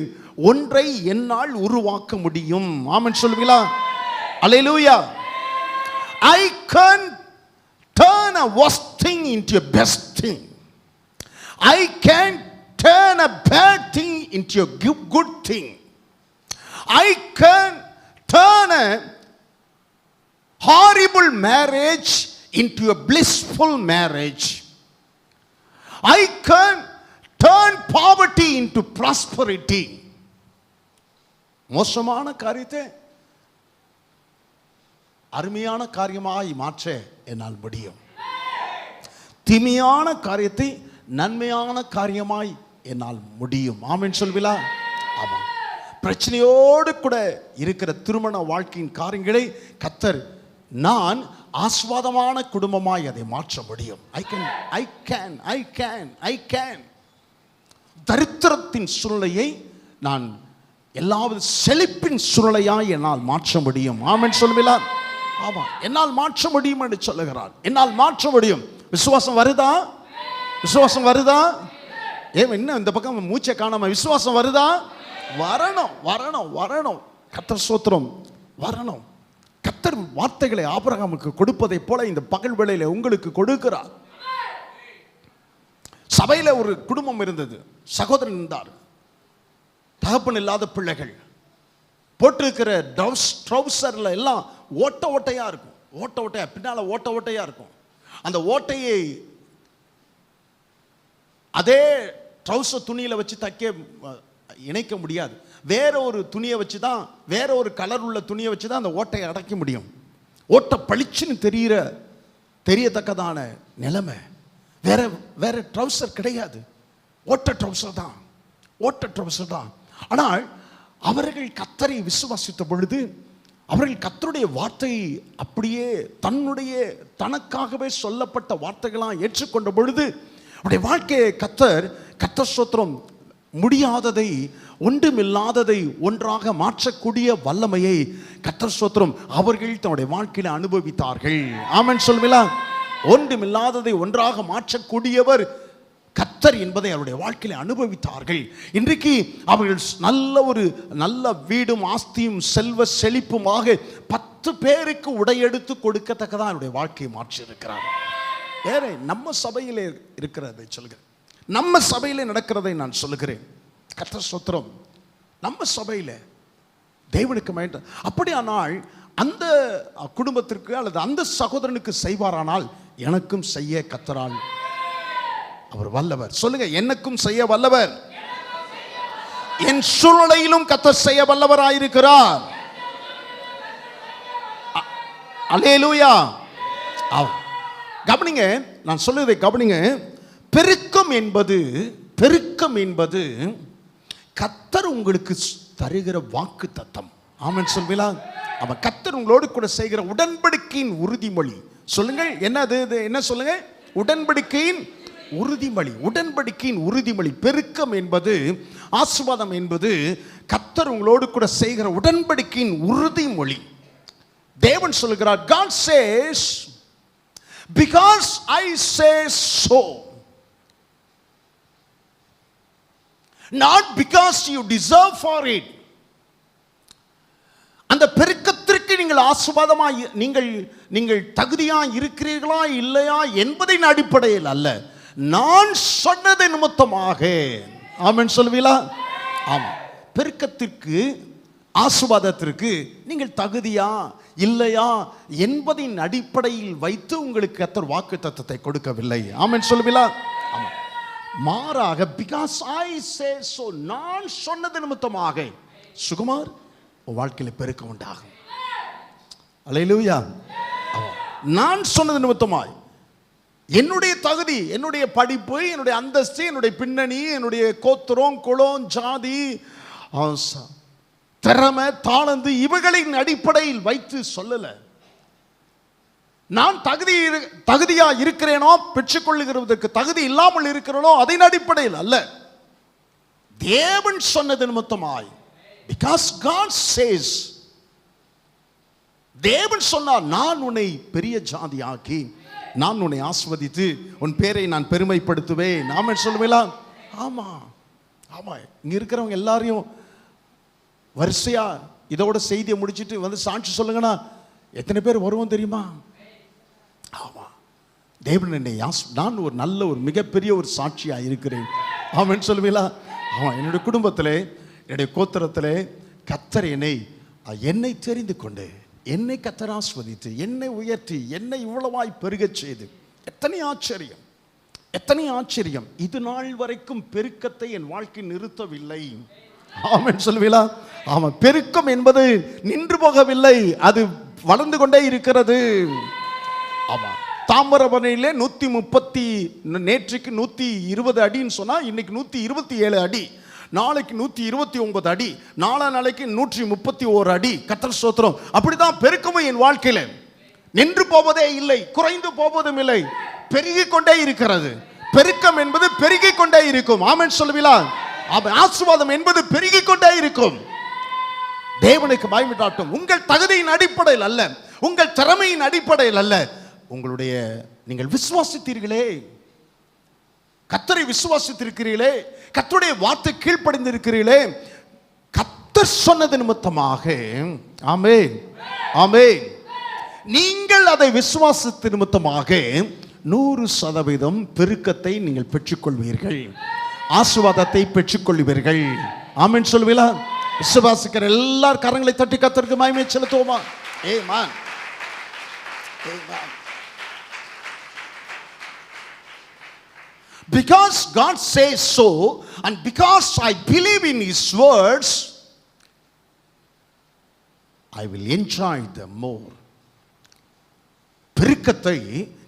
ஒன்றை என்னால் உருவாக்க முடியும். ஆமென் சொல்லுவீங்களா? அல்லேலூயா. I can turn a worst thing into a best thing. I can turn a bad thing into a good thing. I can turn a horrible marriage into a blissful marriage. I can turn poverty into prosperity. மோசமான காரியத்தை அருமையான காரியமாய் மாற்ற என்னால் முடியும். தீமையான காரியத்தை நன்மையான காரியமாய் என்னால் முடியும். ஆமென் சொல்வீங்களா? ஆமா. பிரச்சனையோடு கூட இருக்கிற திருமண வாழ்க்கையின் காரியங்களை கர்த்தர் நான் ஆஸ்வாதமான குடும்பமாய் அதை மாற்ற முடியும். I can. தரித்திரத்தின் சூழ்நிலையை நான் எல்லாவது செழிப்பின் சூழ்நிலையாய் என்னால் மாற்ற முடியும். ஆமென் சொல்வீங்களா? ஆமா, என்னால் மாற்ற முடியும் என்று சொல்லுகிறார். என்னால் மாற்ற முடியும். விசுவாசம் வருதா? விசுவாசம் வருதா? ஏன் என்ன இந்த பக்கம் மூச்சை காணாம? விசுவாசம் வருதா? வரணும் வரணும் வரணும். கர்த்தர் ஸ்தோத்திரம். வரணும். கர்த்தர் வார்த்தைகளை ஆபிரகாமுக்கு கொடுப்பதை போல இந்த பகல் வேளையில உங்களுக்கு கொடுக்கிறார். சபையில ஒரு குடும்பம் இருந்தது. சகோதரன் இருந்தார். தகப்பன் இல்லாத பிள்ளைகள். போட்டிருக்கிற ட்ரௌசர்ல எல்லாம் ஓட்ட ஓட்டையா இருக்கும். ஓட்ட ஓட்டையா, பின்னால ஓட்ட ஓட்டையா இருக்கும். அந்த ஓட்டையை அதே ட்ரௌசர் துணியில வச்சு இணைக்க முடியாது. வேற ஒரு துணியை வச்சு தான், வேற ஒரு கலர் உள்ள துணியை வச்சு தான் அந்த ஓட்டையை அடைக்க முடியும். ஓட்டை பளிச்சுன்னு தெரியத்தக்கதான நிலைமை. வேற வேற ட்ரௌசர் கிடையாது. ஓட்ட ட்ரௌசர் தான், ஓட்ட ட்ரௌசர் தான். ஆனால் அவர்கள் கர்த்தரை விசுவாசித்த பொழுது, அவர்கள் கர்த்தருடைய வார்த்தையை அப்படியே தனக்காகவே சொல்லப்பட்ட வார்த்தைகளாக ஏற்றுக்கொண்ட பொழுது அவருடைய வாழ்க்கையை கர்த்தர் ஸ்தோத்திரம் முடியாததை, ஒன்றுமில்லாததை ஒன்றாக மாற்றக்கூடிய வல்லமையை கர்த்தர் ஸ்தோத்திரம் அவர்கள் தன்னுடைய வாழ்க்கையில் அனுபவித்தார்கள். ஆமென் சொல்வீங்களா? ஒன்றுமில்லாததை ஒன்றாக மாற்றக்கூடியவர் கர்த்தர் என்பதை அவருடைய வாழ்க்கையில அனுபவித்தார்கள். இன்றைக்கு அவர்கள் நல்ல வீடும் ஆஸ்தியும் செல்வ செழிப்புமாக 10 பேருக்கு உடையெடுத்து கொடுக்கத்தக்கதான் அவருடைய வாழ்க்கையை மாற்றி இருக்கிறார். வேற நம்ம சபையில இருக்கிறதை சொல்கிறேன். நம்ம சபையில நடக்கிறதை நான் சொல்லுகிறேன். கர்த்தர் ஸ்தோத்திரம். நம்ம சபையில தேவனுக்கு மகிமை. அப்படியானால் அந்த குடும்பத்திற்கு அல்லது அந்த சகோதரனுக்கு செய்வாரானால் எனக்கும் செய்ய கர்த்தரால் அவர் வல்லவர். சொல்லுங்க, எனக்கும் செய்ய வல்லவர். என் சூழ்நிலையிலும் கர்த்தர் செய்ய வல்லவராயிருக்கிறார். அல்லேலூயா. கவனிங்க, நான் சொல்லுவதை கவனிங்க. பெருக்கம் என்பது கர்த்தர் உங்களுக்கு தருகிற வாக்கு தத்தம். ஆமென் சொல்வீங்களா? அவன் கர்த்தர் உங்களோடு கூட செய்கிற உடன்படிக்கையின் உறுதிமொழி. சொல்லுங்க, என்னது? என்ன சொல்லுங்க? உடன்படிக்கையின் உறுதிமொழி. பெருக்கம் என்பது, ஆசீர்வாதம் என்பது கர்த்தர் உங்களோடு கூட செய்கிற உடன்படிக்கையின் உறுதிமொழி. தேவன் சொல்கிறார், God says, because I say so, not because you deserve for it. அந்த பெருக்கத்திற்கு நீங்கள் ஆசீர்வாதமாய் நீங்கள் தகுதியாய் இருக்கிறீர்களா இல்லையா என்பதின் அடிப்படையில் அல்ல, நான் சொன்னது நிமித்தமாக. ஆமென் சொல்வீங்களா? ஆமா. பெருக்கத்திற்கு, ஆசீர்வாதத்திற்கு நீங்கள் தகுதியா இல்லையா என்பதின் அடிப்படையில் வைத்து உங்களுக்கு கர்த்தர் வாக்கு தத்தத்தை கொடுக்கவில்லை. ஆமென் சொல்வீங்களா? ஆமா. மாறாக because I say so, நான் சொன்னது நிமித்தமாக சுகுமார் உன் வாழ்க்கையில் பெருக்கம் உண்டாகும். அல்லேலூயா. நான் சொன்னது நிமித்தமாய் என்னுடைய தகுதி, என்னுடைய படிப்பு, என்னுடைய அந்தஸ்து, என்னுடைய பின்னணி, என்னுடைய கோத்திரம், குலம், ஜாதி, திறமை, தாளந்து இவைகளின் அடிப்படையில் வைத்து சொல்லல. நான் தகுதியா இருக்கிறேனோ, பெற்றுக்கொள்ளுகிறதற்கு தகுதி இல்லாமல் இருக்கிறேனோ அதன் அடிப்படையில் அல்ல, தேவன் சொன்னது நிமித்தமாய். Because God says, தேவன் சொன்னார், நான் உன்னை பெரிய ஜாதியாக்கி நான் உன்னை ஆஸ்வதித்து உன் பேரை நான் பெருமைப்படுத்துவேன். நாம சொல்லுவீங்களா? ஆமா ஆமா. இங்க இருக்கிறவங்க எல்லாரையும் வரிசையா இதோட செய்தியை முடிச்சிட்டு வந்து சாட்சி சொல்லுங்கன்னா எத்தனை பேர் வருவோம் தெரியுமா? ஆமா. தேவன் என்னை நான் ஒரு மிகப்பெரிய ஒரு சாட்சியா இருக்கிறேன். ஆமென் சொல்லுவீங்களா? ஆமா. என்னுடைய குடும்பத்திலே, என்னுடைய கோத்திரத்திலே கர்த்தர் என்னை என்னை தெரிந்து கொண்டு, என்னை கர்த்தர் ஆசீர்வதித்து, என்னை உயர்த்தி, என்னை இவ்வளவாய் பெருகச் செய்து, எத்தனை ஆச்சரியம், எத்தனை ஆச்சரியம். இது நாள் வரைக்கும் பெருக்கத்தை என் வாழ்க்கை நிறுத்தவில்லை. ஆமென் சொல்லுவீங்களா? ஆமாம், பெருக்கம் என்பது நின்று போகவில்லை, அது வளர்ந்து கொண்டே இருக்கிறது. ஆமாம், தாமிரபரணியிலே 130, நேற்றுக்கு 120 அடின்னு சொன்னா இன்னைக்கு 127 அடி, நாளைக்கு 129 அடி, நாளைக்கு 131 அடி. கர்த்தர் ஸ்தோத்திரம். அப்படிதான் பெருக்கமும் என் வாழ்க்கையில நின்று போவதே இல்லை, குறைந்து போவதும் இல்லை, பெருகிக் கொண்டே இருக்கிறது. பெருக்கம் என்பது பெருகிக் கொண்டே இருக்கும். ஆமென் சொல்லுவீங்களா? ஆசீர்வாதம் என்பது பெருகிக் கொண்டே இருக்கும். தேவனுக்கு பயமிட்டாட்டும். உங்கள் தகுதியின் அடிப்படையில் அல்ல, உங்கள் திறமையின் அடிப்படையில் அல்ல, உங்களுடைய நீங்கள் விசுவாசித்தீர்களே, கர்த்தரை விசுவாசித்திருக்கிறீர்களே, கர்த்தருடைய வார்த்தை கீழ்ப்படிந்திருக்கிறீர்களே, கர்த்தர் சொன்னது நிமித்தமாக, ஆமென் ஆமென், நீங்கள் அதை விசுவாசித்த நிமித்தமாக 100% பெருக்கத்தை நீங்கள் பெற்றுக்கொள்வீர்கள், ஆசீர்வாதத்தை பெற்றுக்கொள்வீர்கள். ஆமென் சொல்லுவீங்களா? விசுவாசிக்கிற எல்லார் கரங்களை தட்டி கர்த்தருக்கு மகிமை செலுத்துவோமா? ஆமென் ஆமென். Because God says so, and because I believe in His words, I will enjoy them more. பெருக்கத்தை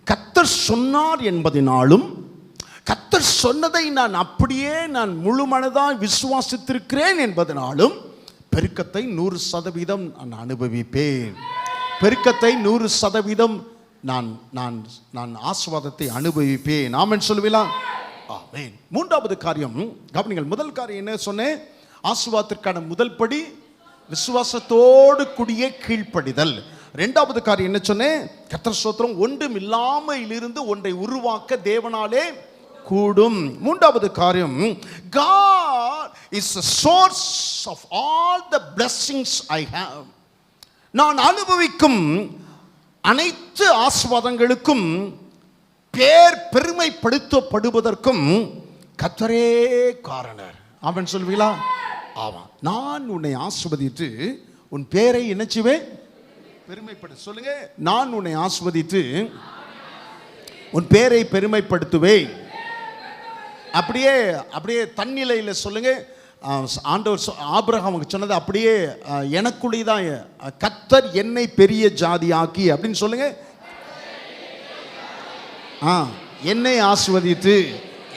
கர்த்தர் சொன்னார் என்பதினாலும், கர்த்தர் சொன்னதை நான் அப்படியே நான் முழு மனதாய் விசுவாசித்திருக்கிறேன் என்பதனாலும் பெருக்கத்தை 100% நான் அனுபவிப்பேன். பெருக்கத்தை 100% நான் ஆசீர்வாதத்தை அனுபவிப்பேன். ஆமென் சொல்லுவீங்களா? ஆமென். மூன்றாவது காரியம் கவனிங்கள். முதல் காரியம் என்ன சொன்னேன்? ஆசீர்வாதத்திற்கான முதல் படி விசுவாசத்தோடு கூடிய கீழ்ப்படிதல். இரண்டாவது காரியம் என்ன சொன்னேன்? கர்த்தர் ஸ்தோத்திரம், ஒன்றும் இல்லாமல் இருந்து ஒன்றை உருவாக்க தேவனாலே கூடும். மூன்றாவது காரியம், God is the source of all the blessings I have. நான் அனுபவிக்கும் அனைத்து ஆசீர்வாதங்களுக்கும் பெருமைப்படுத்தப்படுவதற்கும் கர்த்தரே காரணர். ஆமென் சொல்வீங்களா? ஆமா. நான் உன்னை ஆசீர்வதித்து உன் பேரை என்ன செய்வேன்? பெருமைப்படு. சொல்லுங்க, நான் உன்னை ஆசீர்வதித்து உன் பேரை பெருமைப்படுத்துவேன். அப்படியே தன்னிலையில சொல்லுங்க. ஆண்டவர் ஆபிரகாமுக்கு சொன்னது அப்படியே எனக்குள்ளேதான், கர்த்தர் என்னை பெரிய ஜாதியாக்கி அப்படின்னு சொல்லுங்க. என்னை ஆசீர்வதித்து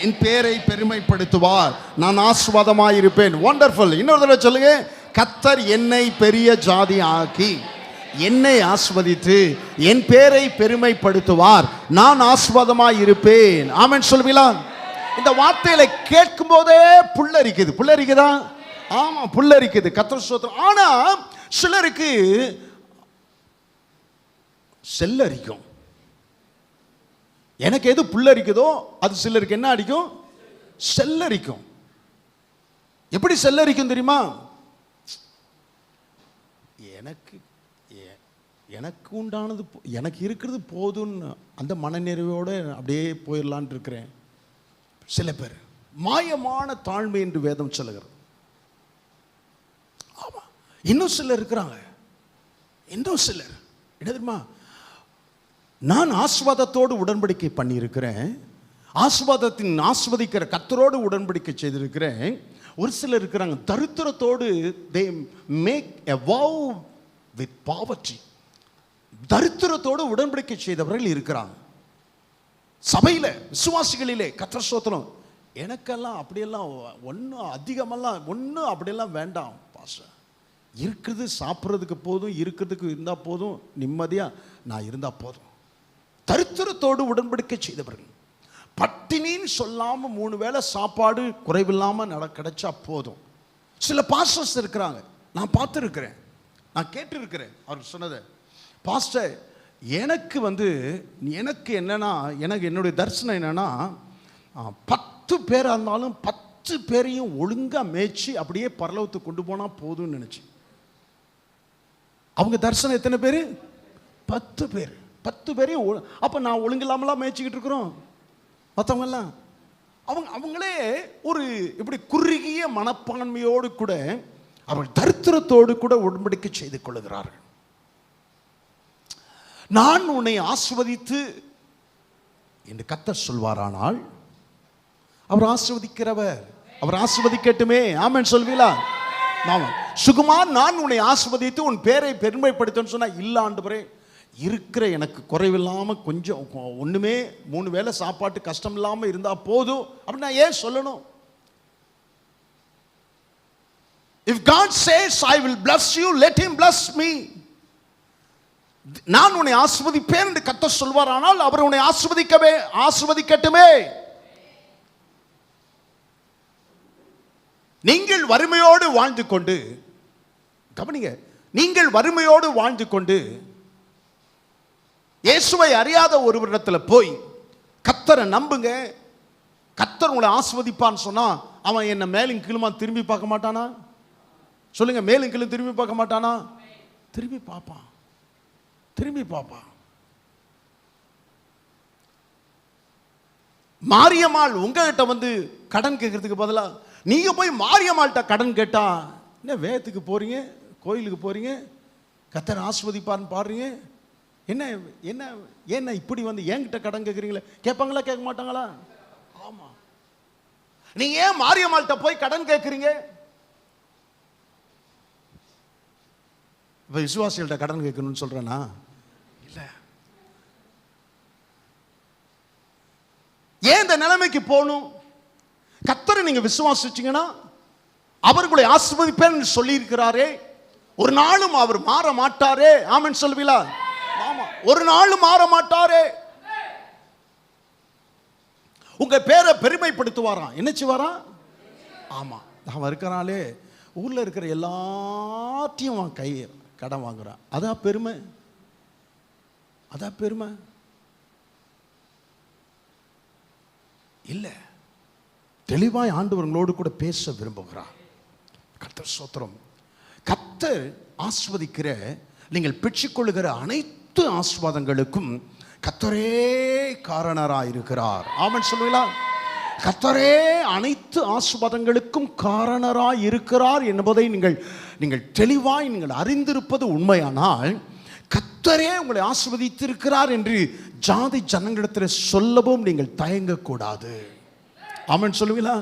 என் பேரை பெருமைப்படுத்துவார், நான் ஆசீர்வாதமாய் இருப்பேன். வண்டர்ஃபுல். இன்னொரு தடவை சொல்லுங்க, கர்த்தர் என்னை பெரிய ஜாதியாக்கி என்னை ஆசீர்வதித்து என் பேரை பெருமைப்படுத்துவார், நான் ஆசீர்வாதமாய் இருப்பேன். ஆமென் சொல்லுவீங்களா? இந்த வார்த்தையில கேட்கும் போதே புல்லரிக்குது. புல்லரிக்குதா? ஆமா, புல்லரிக்குது. கர்த்தர் ஸ்தோத்திரம். ஆனா சிலருக்கு செல்லரிக்கும். எனக்கு எது புல்லரிக்குதோ அது சிலருக்கு என்ன அடிக்கும்? செல்லரிக்கும். எப்படி செல்லரிக்கும் தெரியுமா? எனக்கு உண்டானது, எனக்கு இருக்கிறது போதும்னு அந்த மனநிறைவோடு அப்படியே போயிடலான் இருக்கிறேன். சில பேர் மாயமான தாழ்மை என்று வேதம் சொல்லுகிறது. ஆமா, இன்னும் சிலர் இருக்கிறாங்க. இன்னும் சிலர் என்ன தெரியுமா? நான் ஆசீர்வாதத்தோடு உடன்படிக்கை பண்ணியிருக்கிறேன், ஆசீர்வதிக்கிற கர்த்தரோடு உடன்படிக்கை செய்திருக்கிறேன். ஒரு சிலர் இருக்கிறாங்க தரித்திரத்தோடு, they make a vow with poverty. தரித்திரத்தோடு உடன்படிக்கை செய்தவர்கள் இருக்கிறாங்க சபையில, விசுவாசிகளிலே. கர்த்தர் ஸ்தோத்திரம். எனக்கெல்லாம் அப்படியெல்லாம் ஒன்றும் அதிகமெல்லாம் ஒன்றும் அப்படியெல்லாம் வேண்டாம் பாஸ்டர். இருக்கிறது சாப்பிட்றதுக்கு போதும், இருக்கிறதுக்கு இருந்தால் போதும், நிம்மதியாக நான் இருந்தால் போதும். தரித்திரத்தோடு உடன்படிக்கை செய்தவர்கள், பட்டினின்னு சொல்லாமல் 3 வேளை சாப்பாடு குறைவில்லாமல் கிடைச்சா போதும். சில பாஸ்டர்ஸ் இருக்கிறாங்க, நான் பார்த்துருக்கிறேன், நான் கேட்டிருக்கிறேன். அவர் சொன்னதை, பாஸ்டர் எனக்கு என்னன்னா, என்னுடைய தரிசனம் என்னன்னா, 10 பேராக இருந்தாலும் 10 பேரையும் ஒழுங்காக மேய்ச்சி அப்படியே பரலோகத்துக்கு கொண்டு போனால் போதும்னு நினச்சி. அவங்க தரிசனம் எத்தனை பேர்? 10 பேர். 10 பேரையும் அப்போ நான் ஒழுங்கில்லாமலாம் மேய்ச்சிக்கிட்டு இருக்கிறோம். மற்றவங்கெல்லாம் அவங்களே ஒரு இப்படி குறுகிய மனப்பான்மையோடு கூட அவர்கள் தரித்திரத்தோடு கூட உடன்படிக்கை செய்து கொள்ளுகிறார்கள். நான் உன்னை ஆசீர்வதித்து என்று கர்த்தர் சொல்வாரானால் அவர் ஆசீர்வதிக்கிறவர், அவர் ஆசீர்வதிக்கட்டுமே. ஆமென் சொல்வீங்களா? சுகுமார், நான் உன்னை ஆசீர்வதித்து உன் பேரை பெருமைப்படுத்தன்னு சொன்னா, இல்ல ஆண்டவரே, இருக்கிற எனக்கு குறைவில்லாமல் கொஞ்சம் ஒண்ணுமே 3 வேளை சாப்பாட்டு கஷ்டம் இல்லாமல் இருந்தா போதும் அப்படின்னா ஏன் சொல்லணும்? If God says I will bless you, let him bless me. நான் உன்னை ஆசீர்வதிப்பேன் என்று கர்த்தர் சொல்வாரானால் அவர் உன்னை ஆசீர்வதிக்கட்டுமே. நீங்கள் வறுமையோடு வாழ்ந்து கொண்டு, கவனிங்க, நீங்கள் வறுமையோடு வாழ்ந்து கொண்டு இயேசுவை அறியாத ஒருவரிடத்தில் போய் கர்த்தரை நம்புங்க, கர்த்தர் உங்களை ஆசீர்வதிப்பான்னு சொன்னா அவன் என்ன மேலும் கீழுமா திரும்பி பார்க்க மாட்டானா? சொல்லுங்க, மேலும் கீழும் திரும்பி பார்க்க மாட்டானா? திரும்பி பார்ப்பான், திரும்பி பார்ப்பான். மாரியம்மாள் உங்ககிட்ட வந்து கடன் கேட்கறதுக்கு பதிலா நீங்க போய் மாரியம்மாள்கிட்ட கடன் கேட்டா, என்ன வேதத்துக்கு போறீங்க, கோயிலுக்கு போறீங்க, கர்த்தர் ஆசீர்வதிப்பார்னு பாடுறீங்க, என்ன என்ன என்ன இப்படி வந்து என்கிட்ட கடன் கேட்குறீங்களே, கேட்பாங்களா கேட்க மாட்டாங்களா? ஆமா. நீங்க ஏன் மாரியம்மாள்கிட்ட போய் கடன் கேட்குறீங்க? இப்போ விசுவாசிகள்கிட்ட கடன் கேட்கணும்னு சொல்றேனா? இல்ல. ஏன் இந்த நிலைமைக்கு போகணும்? கர்த்தரை நீங்க விசுவாசிச்சீங்கன்னா அவர்களை ஆசீர்வதிப்பேன்னு சொல்லி இருக்கிறாரே, ஒரு நாளும் அவர் மாற மாட்டாரே. ஆமென் சொல்வீங்களா? ஆமா, ஒரு நாளும் மாற மாட்டாரே. உங்க பேரை பெருமைப்படுத்துவாராம். என்ன செய்வாராம்? ஆமா, அவன் இருக்கிறாளே ஊர்ல இருக்கிற எல்லாத்தையும் அவன் கை கடன் வாங்குறான். அதான் பெருமை, அதான் பெருமை இல்ல. தெளிவாய் ஆண்டவர்களோடு கூட பேச விரும்புகிறார். கர்த்தர் ஸ்தோத்திரம். கர்த்தர் ஆசீர்வதிக்கிற, நீங்கள் பெற்றுக்கொள்ளுகிற அனைத்து ஆசீர்வாதங்களுக்கும் கர்த்தரே காரணராயிருக்கிறார். ஆமென் சொல்லுங்களா? கர்த்தரே அனைத்து ஆசீர்வாதங்களுக்கும் காரணராய் இருக்கிறார் என்பதை நீங்கள் தெளிவாய் நீங்கள் அறிந்திருப்பது உண்மையானால், கர்த்தரே உங்களை ஆசீர்வதித்திருக்கிறார் என்று ஜாதி ஜனங்களிடத்தில் சொல்லவும் நீங்கள் தயங்கக்கூடாது. ஆமென் சொல்லுவீங்களா?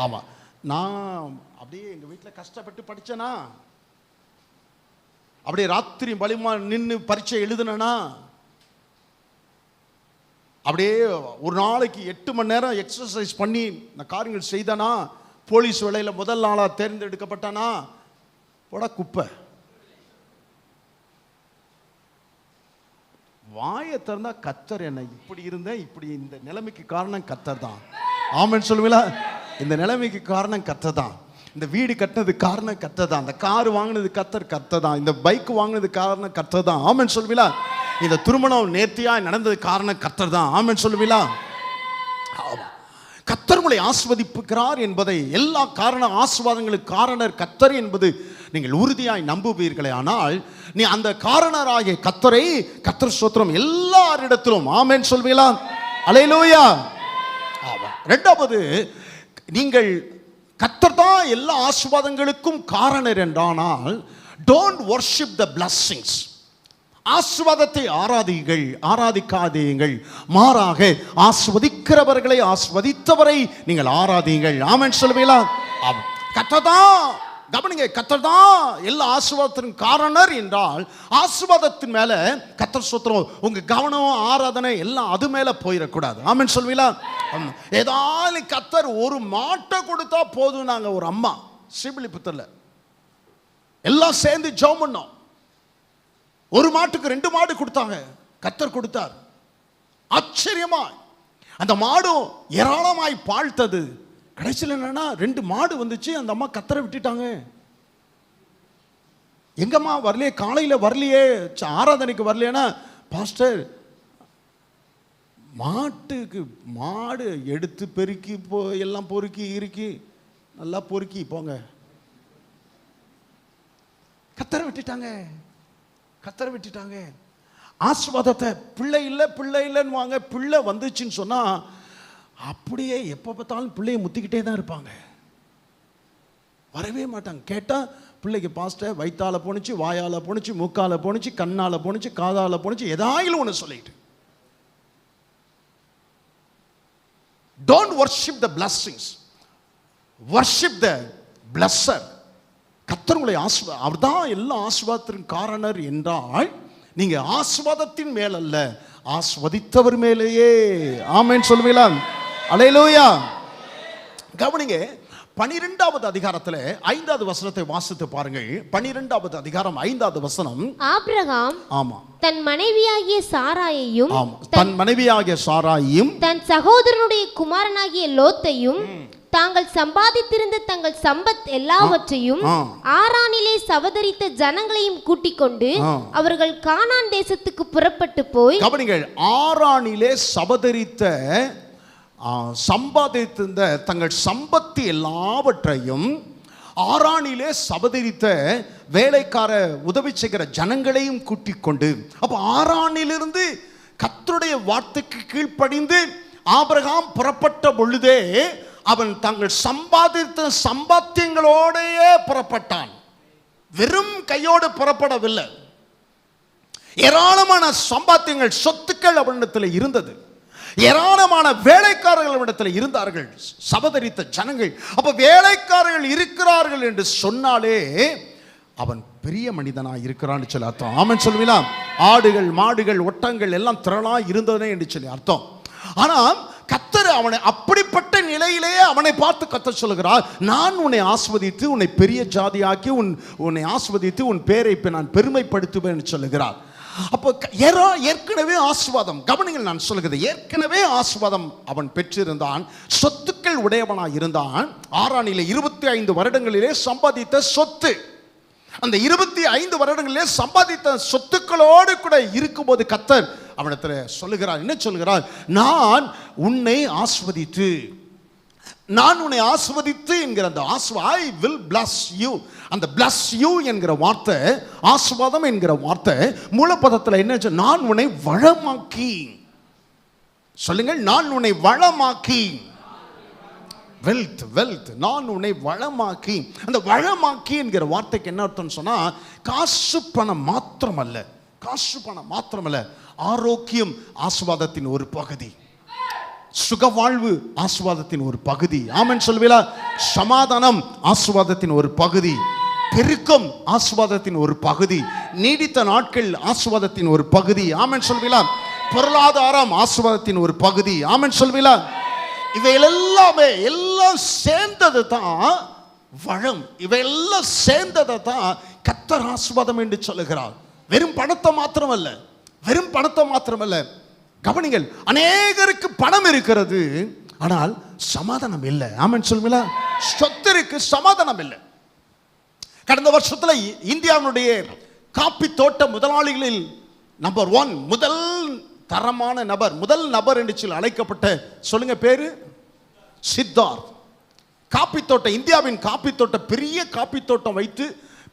ஆமா. நான் அப்படியே எங்க வீட்டில் கஷ்டப்பட்டு படிச்சேனா, அப்படியே ராத்திரி பலிமா நின்று பரீட்சை எழுதுனா, அப்படியே ஒரு நாளைக்கு 8 மணி நேரம் எக்ஸசைஸ் பண்ணி நான் காரியங்கள் செய்தானா, போலீஸ் வேலையில் முதல் நாளா தேர்ந்தெடுக்கப்பட்டானா, போட குப்பை. வாயை திறந்தா கர்த்தர் என்ன இப்படி இருந்தேன், இப்படி இந்த நிலைமைக்கு காரணம் கர்த்தர் தான். ஆமென் சொல்லுவீங்களா? இந்த நிலைமைக்கு காரணம் கர்த்தர் தான். இந்த வீடு கட்டினது காரணம் கர்த்தர் தான். இந்த கார் வாங்கினது கர்த்தர் தான். இந்த பைக் வாங்கினது காரணம் கர்த்தர் தான். ஆமென் சொல்லுவீங்களா? இந்த திருமணம் நேர்த்தியா நடந்தது காரணம் கர்த்தர் தான். ஆமென் சொல்லுவீங்களா? கர்த்தர் உங்களை ஆசீர்வதிப்புகிறார் என்பதை, எல்லா காரண ஆசீர்வாதங்களுக்கு காரணர் கர்த்தர் என்பது நீங்கள் உறுதியாய் நம்புவீர்களே, ஆனால் நீ அந்த காரணராகிய கர்த்தரை, கர்த்தர் ஸ்தோத்திரம், எல்லாரிடத்திலும் ஆமென் சொல்வீங்களா? அல்லேலூயா. இரண்டாவது, நீங்கள் கர்த்தர் தான் எல்லா ஆசீர்வாதங்களுக்கும் காரணர் என்றானால், டோன்ட் வர்ஷிப் த பிளஸ்ஸிங்ஸ். ஆசீர்வாதத்தை ஆராதிக்காதீர்கள், மாறாக ஆசீர்வதிக்கிறவர்களை, ஆசீர்வதித்தவரை நீங்கள் ஆராதிங்கள். ஆமென் சொல்லுவீங்களா? கர்த்தர் தான், கவனிங்க, கர்த்தர் தான் எல்லா ஆசீர்வாதத்தின் காரணர் என்றால், ஆசீர்வாதத்தின் மேல கர்த்தர் ஸ்தோத்திரம் உங்க கவனம், ஆராதனை எல்லாம் அது மேல போயிடக்கூடாது. ஆமென் சொல்வீங்களா? ஏதாவது கர்த்தர் ஒரு மாட்டை கொடுத்தா போதும். நாங்க ஒரு அம்மா ஸ்ரீவில்லிபுத்தூர்ல எல்லாம் சேர்ந்து ஜெபம் பண்ணோம். ஒரு மாட்டுக்கு 2 மாடு கொடுத்தாங்க. கர்த்தர் கொடுத்தார். ஆச்சரியமா அந்த மாடும் ஏராளமாய் பாழ்த்தது. கடைசியில் என்னன்னா 2 மாடு வந்துச்சு. அந்த அம்மா கர்த்தரை விட்டுட்டாங்க. எங்கம்மா வரலையே, காலையில வரலையே, ஆராதனைக்கு வரலையேன்னா, பாஸ்டர் மாடு எடுத்து பெருக்கி எல்லாம் பொறுக்கி இறுக்கி நல்லா பொறுக்கி போங்க. கர்த்தரை விட்டுட்டாங்க, கர்த்தரை விட்டுட்டாங்க. ஆசீர்வாதத்தை பிள்ளை இல்லைன்னு வாங்க. பிள்ளை வந்துச்சுன்னு சொன்னா அப்படியே எப்போ பார்த்தாலும் பிள்ளையை முத்திக்கிட்டே தான் இருப்பாங்க, வரவே மாட்டாங்க. கேட்டால் பிள்ளைக்கு பாஸ்டர் வயிற்றால போணுச்சு, வாயால போணுச்சு, மூக்கால போணுச்சு, கண்ணால போணுச்சு, காதால போணுச்சு, ஏதாயிலும் ஒன்று சொல்லிட்டு. Don't worship the blessings, worship the blesser. கர்த்தர் உங்களை அவர்தான் எல்லா ஆசீர்வாதத்தின் காரணர் என்றால் நீங்க ஆசீர்வாதத்தின் மேல் அல்ல, ஆஸ்வதித்தவர் மேலேயே ஆமென் சொல்லுவீங்களா? அல்லேலூயா. கவனிங்க, 12வது அதிகாரத்துல 5வது வசனத்தை வாசித்து பாருங்கள். 12வது அதிகாரம் 5வது வசனம். ஆபிரகாம் ஆமா தன் மனைவியாகிய சாராயையும் தன் மனைவியாகிய சாராயையும் தன் சகோதரனுடைய குமாரனாகிய லோத்தையும் தாங்கள் சம்பாதித்திருந்த தங்கள் சம்பத் எல்லாவற்றையும் ஆரானிலே சவதரித்த ஜனங்களையும் கூட்டிக் கொண்டு அவர்கள் கானான் தேசத்துக்கு புறப்பட்டு போய். கவனிங்கள், ஆரானிலே சவதரித்த சம்பாதித்திருந்த தங்கள் சம்பத்து எல்லாவற்றையும் ஆரானிலே சபதரித்த வேலைக்கார உதவி செய்கிற ஜனங்களையும் கூட்டிக் கொண்டு. அப்ப ஆரானிலிருந்து கர்த்தருடைய வார்த்தைக்கு கீழ்ப்படிந்து ஆபிரகாம் புறப்பட்ட பொழுதே அவன் தங்கள் சம்பாதித்த சம்பாத்தியங்களோடையே புறப்பட்டான். வெறும் கையோடு புறப்படவில்லை. ஏராளமான சம்பாத்தியங்கள், சொத்துக்கள் அவனிடத்தில் இருந்தது. ஏராளமான வேலைக்காரர்களிடத்தில் இருந்தார்கள் சபதரித்த ஜனங்கள். அப்ப வேலைக்காரர்கள் இருக்கிறார்கள் என்று சொன்னாலே அவன் பெரிய மனிதனாய் இருக்கிறான்னு சொல்லி அர்த்தம். ஆமென் சொல்லுவீங்களா? ஆடுகள், மாடுகள், ஒட்டங்கள் எல்லாம் திரளா இருந்ததே என்று சொல்லி அர்த்தம். ஆனால் கர்த்தர் அவனை அப்படிப்பட்ட நிலையிலேயே அவனை பார்த்து கர்த்தர் சொல்லுகிறார், நான் உன்னை ஆஸ்வதித்து உன்னை பெரிய ஜாதியாக்கி உன்னை ஆஸ்வதித்து உன் பேரை நான் பெருமைப்படுத்துவேன் சொல்லுகிறார். அப்போ ஏற்கனவே ஆசீர்வாதம். கவனிங்கள், நான் சொல்லுகிறது, ஏற்கனவே ஆசீர்வாதம் அவன் பெற்றிருந்தான். சொத்துக்கள் உடையவனாய் இருந்தான். ஆரானிலே 25 வருடங்களிலே சம்பாதித்த சொத்து, அந்த 25 வருடங்களிலே சம்பாதித்த சொத்துக்களோடு கூட இருக்கும்போது கர்த்தர் அவனிடத்தில் சொல்லுகிறார். என்ன சொல்லுகிறார்? நான் உன்னை ஆஸ்வதித்து, நான் உன்னை ஆஸ்வதித்து என்கிற அந்த ஐ வில் bless you. அந்த bless you என்கிற வார்த்தை, ஆசீர்வாதம் என்கிற வார்த்தை மூலப்பதத்தில் என்ன? நான் உன்னை வளமாக்கி. சொல்லுங்கள், நான் உன்னை வளமாக்கி. வெல்த், வெல்த், நான் உன்னை வளமாக்கி. அந்த வளமாக்கி என்கிற வார்த்தைக்கு என்ன அர்த்தம் சொன்னா, காசு பணம் மாத்திரமல்ல, காசு பணம் மாத்திரமல்ல, ஆரோக்கியம் ஆசீர்வாதத்தின் ஒரு பகுதி, சுகவாழ்வு ஆசீர்வாதத்தின் ஒரு பகுதி. ஆமென் சொல்லுவீங்களா? சமாதானம் ஆசீர்வாதத்தின் ஒரு பகுதி, பெருக்கம் ஆசீர்வாதத்தின் ஒரு பகுதி, நீடித்த நாட்கள் ஆசீர்வாதத்தின் ஒரு பகுதி. ஆமென் சொல்லுவீங்களா? பொருளாதாரம் ஆசீர்வாதத்தின் ஒரு பகுதி. ஆமென் சொல்லுவீங்களா? இவை எல்லாமே எல்லாம் சேர்ந்தது தான் வளம். இவையெல்லாம் சேர்ந்ததை தான் கர்த்தர் ஆசீர்வாதம் என்று சொல்லுகிறார். வெறும் பணத்தை மாத்திரமல்ல, வெறும் பணத்தை மாத்திரமல்ல. கவனிங்கள், அநேகருக்கு பணம் இருக்கிறது, ஆனால் சமாதானம் இல்லை. ஆமென் சொல்லுங்களா? சொத்து இருக்கு, சமாதானம் இல்லை. கடந்த வருஷத்துல இந்தியாவுடைய காப்பி தோட்ட முதலாளிகளில் நம்பர் 1, முதல் தரமான நபர், முதல் நபர் என்று சொல்லி அழைக்கப்பட்ட, சொல்லுங்க பேரு, சித்தார்த். காப்பி தோட்டம், இந்தியாவின் காப்பி தோட்டம், பெரிய காப்பி தோட்டம் வைத்து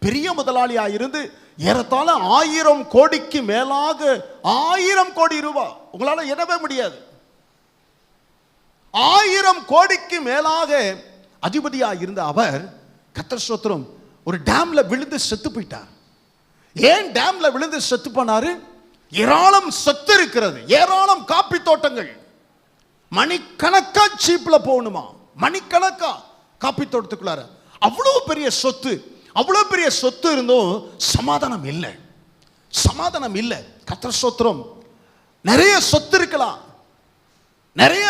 பெரிய முதலாளியாக இருந்து ஏறத்தாழ 1000 கோடிக்கு மேலாக, 1000 கோடி ரூபாய் உங்களால எண்ணவே முடியாது, 1000 கோடிக்கு மேலாக அதிபதியாக இருந்த அவர், கர்த்தர் ஸ்தோத்திரம், ஒரு டேம்ல விழுந்து செத்து போயிட்டார். ஏன் டேம்ல விழுந்து செத்து போனாரு? ஏராளம் சொத்து இருக்கிறது, ஏராளம் காப்பி தோட்டங்கள், மணிக்கணக்கா சீப்ல போகணுமா, மணிக்கணக்கா காப்பி தோட்டத்துக்குள்ளார. அவ்வளவு பெரிய சொத்து, அவ்வளவு பெரிய சொத்து இருந்தும் சமாதானம் இல்லை, சமாதானம் இல்லை. கர்த்தர் ஸ்தோத்திரம், நிறைய சொத்து இருக்கலாம், நிறைய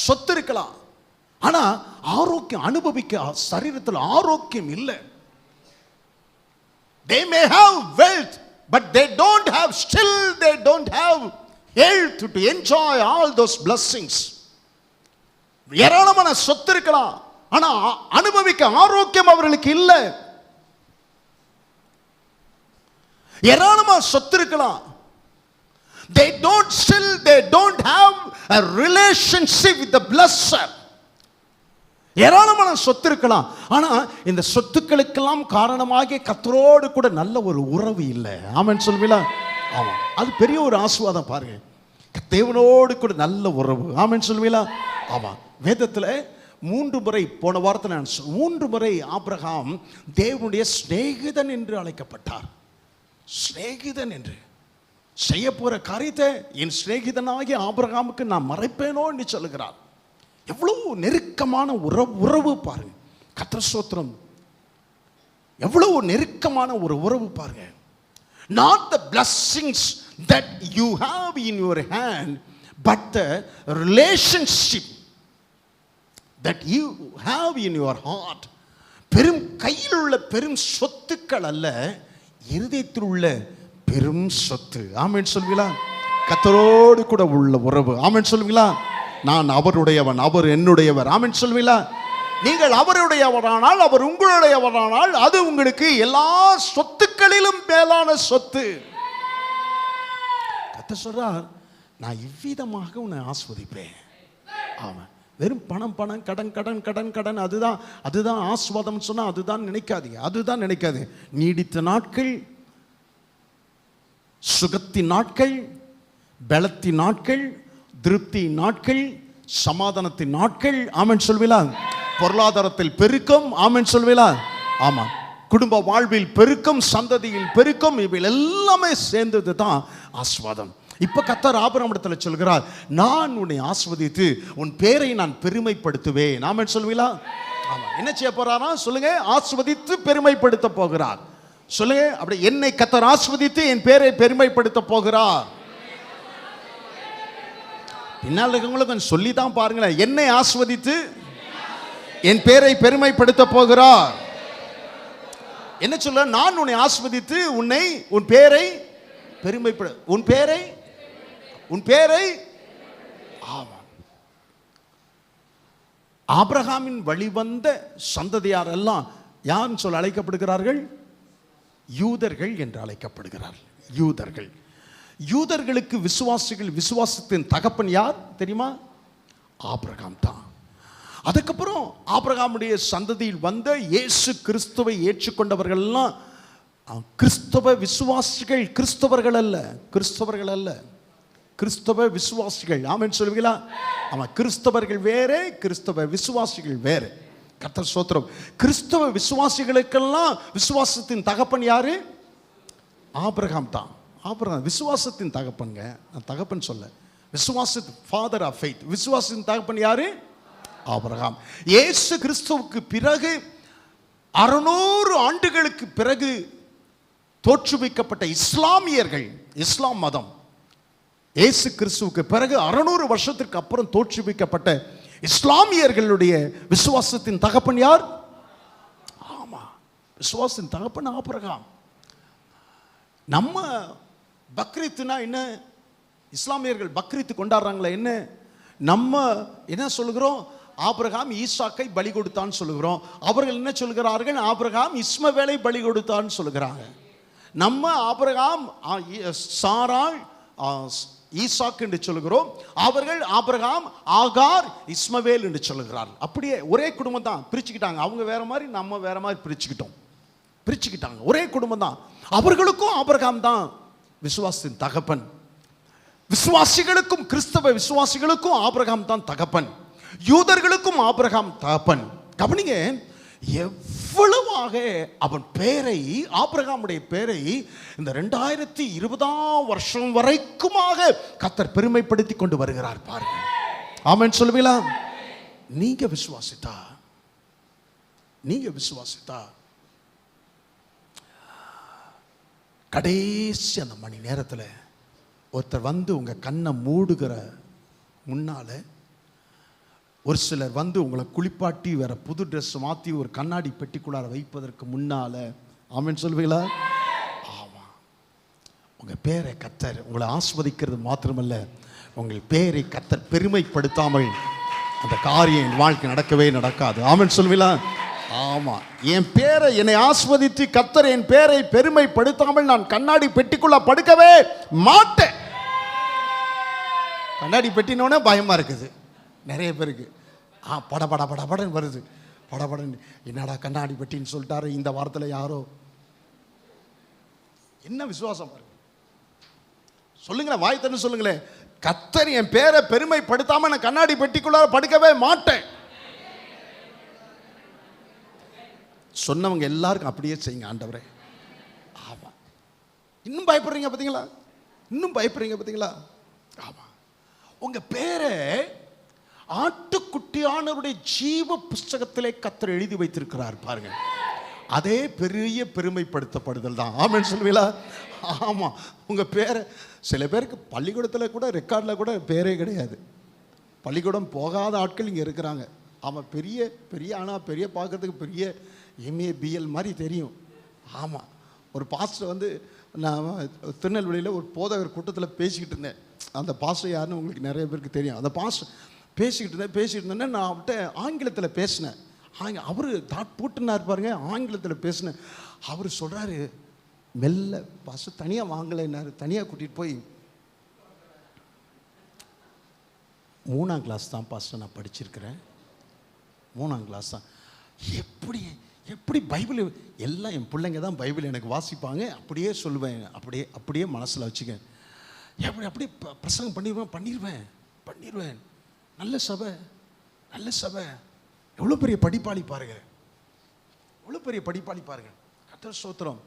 சொத்து இருக்கலாம், ஆனா ஆரோக்கியம் அனுபவிக்க சரீரத்தில் ஆரோக்கியம் இல்லை. They may have wealth, but they don't have, still they don't have health to enjoy all those blessings. ஏராளமான சொத்து இருக்கலாம், ஆனா அனுபவிக்க ஆரோக்கியம் அவர்களுக்கு இல்லை. ஏராளமான சொத்து இருக்கலாம், they don't have a relationship with the blesser. ஏராளமான சொத்து இருக்கலாம், ஆனா இந்த சொத்துக்களுக்கெல்லாம் காரணமாக கர்த்தரோடு கூட நல்ல ஒரு உறவு இல்லை. ஆமென் சொல்வீங்களா? ஆமா, அது பெரிய ஒரு ஆசீர்வாதம் பாருங்க, தேவனோடு கூட நல்ல உறவு. ஆமென் சொல்வீங்களா? ஆமா, வேதத்துல 3 முறை, போன வாரத்தில் நான் 3 முறை ஆபிரகாம் தேவனுடைய சிநேகிதன் என்று அழைக்கப்பட்டார். சிநேகிதன் என்று செய்ய போற காரியத்தை என் சிநேகிதனாகிய ஆபிரகாமுக்கு நான் மறைப்பேனோ என்று சொல்லுகிறார். எவ்வளவு நெருக்கமான உறவு பாருங்க. கர்த்தர் ஸ்தோத்திரம். எவ்வளவு நெருக்கமான ஒரு உறவு பாருங்க. Not the blessings that you have in your hand, but the relationship that you have in your heart. பெரும் கையில் உள்ள பெரும் சொத்துக்கள் அல்ல, இருதயத்தில் உள்ள பெரும் சொத்து. ஆமென் சொல்வீங்களா? கர்த்தரோடு கூட உள்ள உறவு. ஆமென் சொல்வீங்களா? நான் அவருடையவன், அவர் என்னுடையவர். ஆமென் சொல்வீங்களா? நீங்கள் அவருடையவரானால், அவர் உங்களுடையவரானால், அது உங்களுக்கு எல்லா சொத்துக்களிலும் மேலான சொத்து. கர்த்தர் சொல்றார், நான் இவ்விதமாக உன்னை ஆஸ்வதிப்பேன். ஆமா, வெறும் பணம் பணம் கடன் கடன் கடன் கடன் அதுதான் ஆஸ்வாதம் சொன்னா அதுதான் நினைக்காதீங்க. நீடித்த நாட்கள், சுகத்தின் நாட்கள், பலத்தின் நாட்கள், திருப்தியின் நாட்கள், சமாதானத்தின் நாட்கள். ஆமென் சொல்வீங்களா? பொருளாதாரத்தில் பெருக்கம். ஆமென் சொல்வீங்களா? ஆமா, குடும்ப வாழ்வில் பெருக்கம், சந்ததியில் பெருக்கம், இவை எல்லாமே சேர்ந்தது தான் ஆஸ்வாதம். இப்ப கர்த்தர் ஆபிரகாமிடத்தில் சொல்கிறார், நான் உன்னை ஆஸ்வதித்து உன் பேரை நான் பெருமைப்படுத்துவேன். ஆமென் சொல்வீங்களா? ஆமா, என்ன செய்ய போறாரா சொல்லுங்க? ஆஸ்வதித்து பெருமைப்படுத்த போகிறார். சொல்லுங்க அப்படி, என்னை கர்த்தர் ஆஸ்வதித்து என் பேரை பெருமைப்படுத்த போகிறார். பின்னால் இருக்கவங்களுக்கு சொல்லி தான் பாருங்களேன், என்னை ஆஸ்வதித்து என் பேரை பெருமைப்படுத்த போகிறார். என்ன சொல்ல? நான் உன்னை ஆஸ்வதித்து உன் பேரை பெருமைப்பட, உன் பேரை ஆமா. ஆபிரகாமின் வழிவந்த சந்ததியார் எல்லாம் யார் சொல்ல அழைக்கப்படுகிறார்கள்? யூதர்கள் என்று அழைக்கப்படுகிறார்கள். யூதர்களுக்கு விசுவாசத்தின் தகப்பன் யார் தெரியுமா? ஆபிரகாம் தான். அதுக்கப்புறம் ஆபிரகாமுடைய சந்ததியில் வந்த இயேசு கிறிஸ்துவை ஏற்றுக்கொண்டவர்கள் எல்லாம் கிறிஸ்தவ விசுவாசிகள், கிறிஸ்தவர்கள் அல்ல, கிறிஸ்தவ விசுவாசிகள். ஆமென் சொல்வீங்களா? ஆமா, கிறிஸ்தவர்கள் வேறே, கிறிஸ்தவ விசுவாசிகள் வேறு. கர்த்தர் ஸ்தோத்திரம். கிறிஸ்தவ விசுவாசிகளுக்கெல்லாம் விசுவாசத்தின் தகப்பன் யாரு? ஆபிரகாம் தான். ஆபிரகாம் விசுவாசத்தின் தகப்பன்ங்க. தகப்பன் சொல்ல, ஃபாதர் ஆஃப் ஃபெய்த். விசுவாசத்தின் தகப்பன் யாரு? ஆபிரகாம். இயேசு கிறிஸ்துவுக்கு பிறகு 600 ஆண்டுகளுக்கு பிறகு தோற்றுவிக்கப்பட்ட இஸ்லாமியர்கள், இஸ்லாம் மதம், இயேசு கிறிஸ்துவுக்கு பிறகு 600 வருஷத்திற்கு அப்புறம் தோற்றுவிக்கப்பட்ட இஸ்லாமியர்களுடைய விசுவாசத்தின் தகப்பன் யார்? ஆமா, விசுவாசத்தின் தகப்பன் ஆபிரகாம். நம்ம பக்ரீத்னா என்ன? இஸ்லாமியர்கள் பக்ரீத் கொண்டாடுறாங்களா என்ன? நம்ம என்ன சொல்லுகிறோம்? ஆபிரகாம் ஈசாக்கை பலி கொடுத்தான்னு சொல்லுகிறோம். அவர்கள் என்ன சொல்கிறார்கள்? ஆபிரகாம் இஸ்மவேலை பலி கொடுத்தான்னு சொல்லுகிறாங்க. நம்ம ஆபிரகாம் சாராள் ஈசாக் என்று சொல்லுகிறோம். அவர்கள் ஆபிரகாம் ஆகார் இஸ்மவேல் என்று சொல்லுகிறார்கள். அப்படியே ஒரே குடும்பம் தான், பிரிச்சுக்கிட்டாங்க. அவங்க வேற மாதிரி, நம்ம வேற மாதிரி பிரிச்சுக்கிட்டாங்க. ஒரே குடும்பம் தான். அவர்களுக்கும் ஆபிரகாம் தான் விசுவாசத்தின் தகப்பன். விசுவாசிகளுக்கும், கிறிஸ்தவ விசுவாசிகளுக்கும் ஆபிரகாம் தான் தகப்பன். யூதர்களுக்கும் ஆபிரகாம் தகப்பன். கவனிங்க, எவ்வளவாக அவன் பேரை, ஆபிரகாமுடைய பேரை இந்த 2020 வருஷம் வரைக்குமாக கர்த்தர் பெருமைப்படுத்தி கொண்டு வருகிறார் பாருங்க. ஆமென் சொல்லுவீங்களா? நீங்க விசுவாசித்தா கடைசி அந்த மணி நேரத்தில் ஒருத்தர் வந்து உங்க கண்ணை மூடுகிற முன்னால, ஒரு சிலர் வந்து உங்களை குளிப்பாட்டி வேற புது ட்ரெஸ் மாற்றி ஒரு கண்ணாடி பெட்டிக்குள்ளார வைப்பதற்கு முன்னால, ஆமென் சொல்வீங்களா? ஆமா, உங்க பேரை கர்த்தர் உங்களை ஆஸ்வதிக்கிறது மாத்திரமல்ல, உங்கள் பேரை கர்த்தர் பெருமைப்படுத்தாமல் அந்த காரியம் என் வாழ்க்கை நடக்கவே நடக்காது. ஆமென் சொல்வீங்களா? ஆமா, என் பேரை, என்னை ஆஸ்வதித்து கர்த்தர் என் பேரை பெருமைப்படுத்தாமல் நான் கண்ணாடி பெட்டிக்குள்ள படுக்கவே மாட்டேன். கண்ணாடி பெட்டினோடனே பயமா இருக்குது நிறைய பேருக்கு. படன்னு வருது. படன்னு என்னடா கண்ணாடி பெட்டின்னு சொல்லிட்டாரு இந்த வாரத்தில் யாரோ. என்ன விசுவாசம் பாருங்க. சொல்லுங்களேன், வாய் தன்னு சொல்லுங்களேன், கர்த்தர் என் பேரை பெருமைப்படுத்தாம நான் கண்ணாடி பெட்டிக்குள்ள படுக்கவே மாட்டேன். சொன்னவங்க எல்லாருக்கும் அப்படியே செய்யுங்க ஆண்டவரே. ஆமா, இன்னும் பயப்படுறீங்க பார்த்தீங்களா? இன்னும் பயப்படுறீங்க பார்த்தீங்களா? ஆமா, உங்க பேரை ஆட்டுக்குட்டியானவருடைய ஜீவ புஸ்தகத்திலே கர்த்தர் எழுதி வைத்திருக்கிறார் பாருங்க. அதே பெரிய பெருமைப்படுத்தப்படுதல் தான். ஆமென் சொல்லுவீங்களா? ஆமா, உங்க பேரை சில பேருக்கு பள்ளிக்கூடத்தில் கூட ரெக்கார்டில் கூட பேரே கிடையாது. பள்ளிக்கூடம் போகாத ஆட்கள் இங்கே இருக்கிறாங்க. ஆமாம், பெரிய பெரிய ஆனால் பெரிய பார்க்கறதுக்கு பெரிய எம்ஏ பிஎல் மாதிரி தெரியும். ஆமாம், ஒரு பாஸ்டர் வந்து நான் திருநெல்வேலியில் ஒரு போதகர் கூட்டத்தில் பேசிக்கிட்டு இருந்தேன். அந்த பாஸ்டர் யாருன்னு உங்களுக்கு நிறைய பேருக்கு தெரியும். அந்த பாஸ்டர் பேசிக்கிட்டு இருந்தேன்னா நான் அவர்கிட்ட ஆங்கிலத்தில் பேசினேன். அவர் தாட் போட்டுனார் பாருங்க, ஆங்கிலத்தில் பேசினேன். அவர் சொல்கிறாரு, மெல்ல பாஸ்டர் தனியாக வாங்கலைன்னாரு. தனியாக கூட்டிகிட்டு போய் 3ஆம் கிளாஸ் தான் பாஸ்டர் நான் படிச்சிருக்கிறேன், 3ஆம் கிளாஸ் தான். எப்படி பைபிள் எல்லாம் என் பிள்ளைங்க தான் பைபிள் எனக்கு வாசிப்பாங்க. அப்படியே சொல்லுவேன், அப்படியே மனசில் வச்சுக்க. அப்படியே பிரசங்கம் பண்ணிடுவேன். நல்ல சபை. எவ்வளோ பெரிய படிப்பாளி பாருங்க, கர்த்தர் ஸ்தோத்திரம்.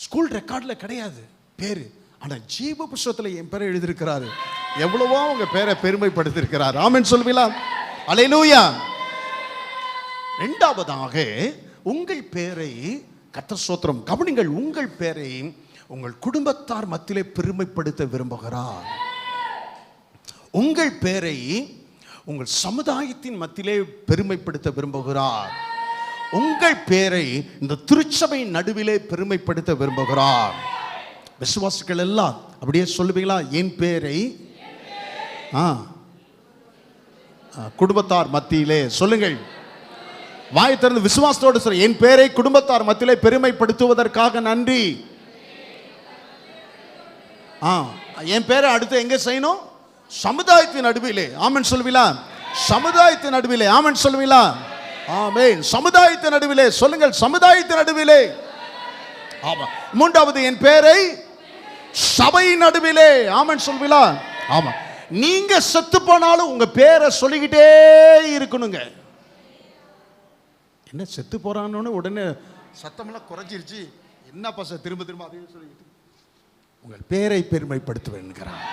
ஸ்கூல் ரெக்கார்டில் கிடையாது பேர், ஆனால் ஜீவ புஸ்தகத்தில் என் பேரை எழுதியிருக்கிறாரு. எவ்வளவோ உங்க பேரை பெருமைப்படுத்தியிருக்கிறார். ஆமென் சொல்லுவீங்களா? அல்லேலூயா. இரண்டாவதாக உங்கள் பேரை கர்த்தர் ஸ்தோத்திரம் கவனிங்கள், உங்கள் பேரை உங்கள் குடும்பத்தார் மத்தியிலே பெருமைப்படுத்த விரும்புகிறார். உங்கள் பேரை உங்கள் சமுதாயத்தின் மத்தியிலே பெருமைப்படுத்த விரும்புகிறார். உங்கள் பேரை இந்த திருச்சபையின் நடுவிலே பெருமைப்படுத்த விரும்புகிறார். விசுவாசிகள் எல்லாம் அப்படியே சொல்லுவீங்களா? என் பேரை குடும்பத்தார் மத்தியிலே சொல்லுங்கள். வாயை திறந்து விசுவாசத்தோடு சொல்ல, என் பேரை குடும்பத்தார் மத்தியிலே பெருமைப்படுத்துவதற்காக நன்றி. என் பேரை அடுத்து எங்க செய்யணும்? சமுதாயத்தின் நடுவிலே. ஆமென் சொல்லுவீங்களா? சமுதாயத்தின் நடுவிலே. ஆமென் சொல்லுவீங்களா? ஆமென். சமுதாயத்தின் நடுவிலே சொல்லுங்கள், சமுதாயத்தின் நடுவிலே. ஆமா. மூன்றாவது, என் பேரை சபையின் நடுவிலே. ஆமென் சொல்லுவீங்களா? ஆமா. நீங்க செத்து போனாலும் உங்க பேரை சொல்லிக்கிட்டே இருக்கணுங்க. என்ன செத்து போறான்னு உடனே சத்தமெல்லாம் குறைஞ்சிருச்சு, என்ன பச திரும்ப அதே சொல்லிக்கிட்டு உங்கள் பேரை பெருமைப்படுத்துவேன் என்கிறார்.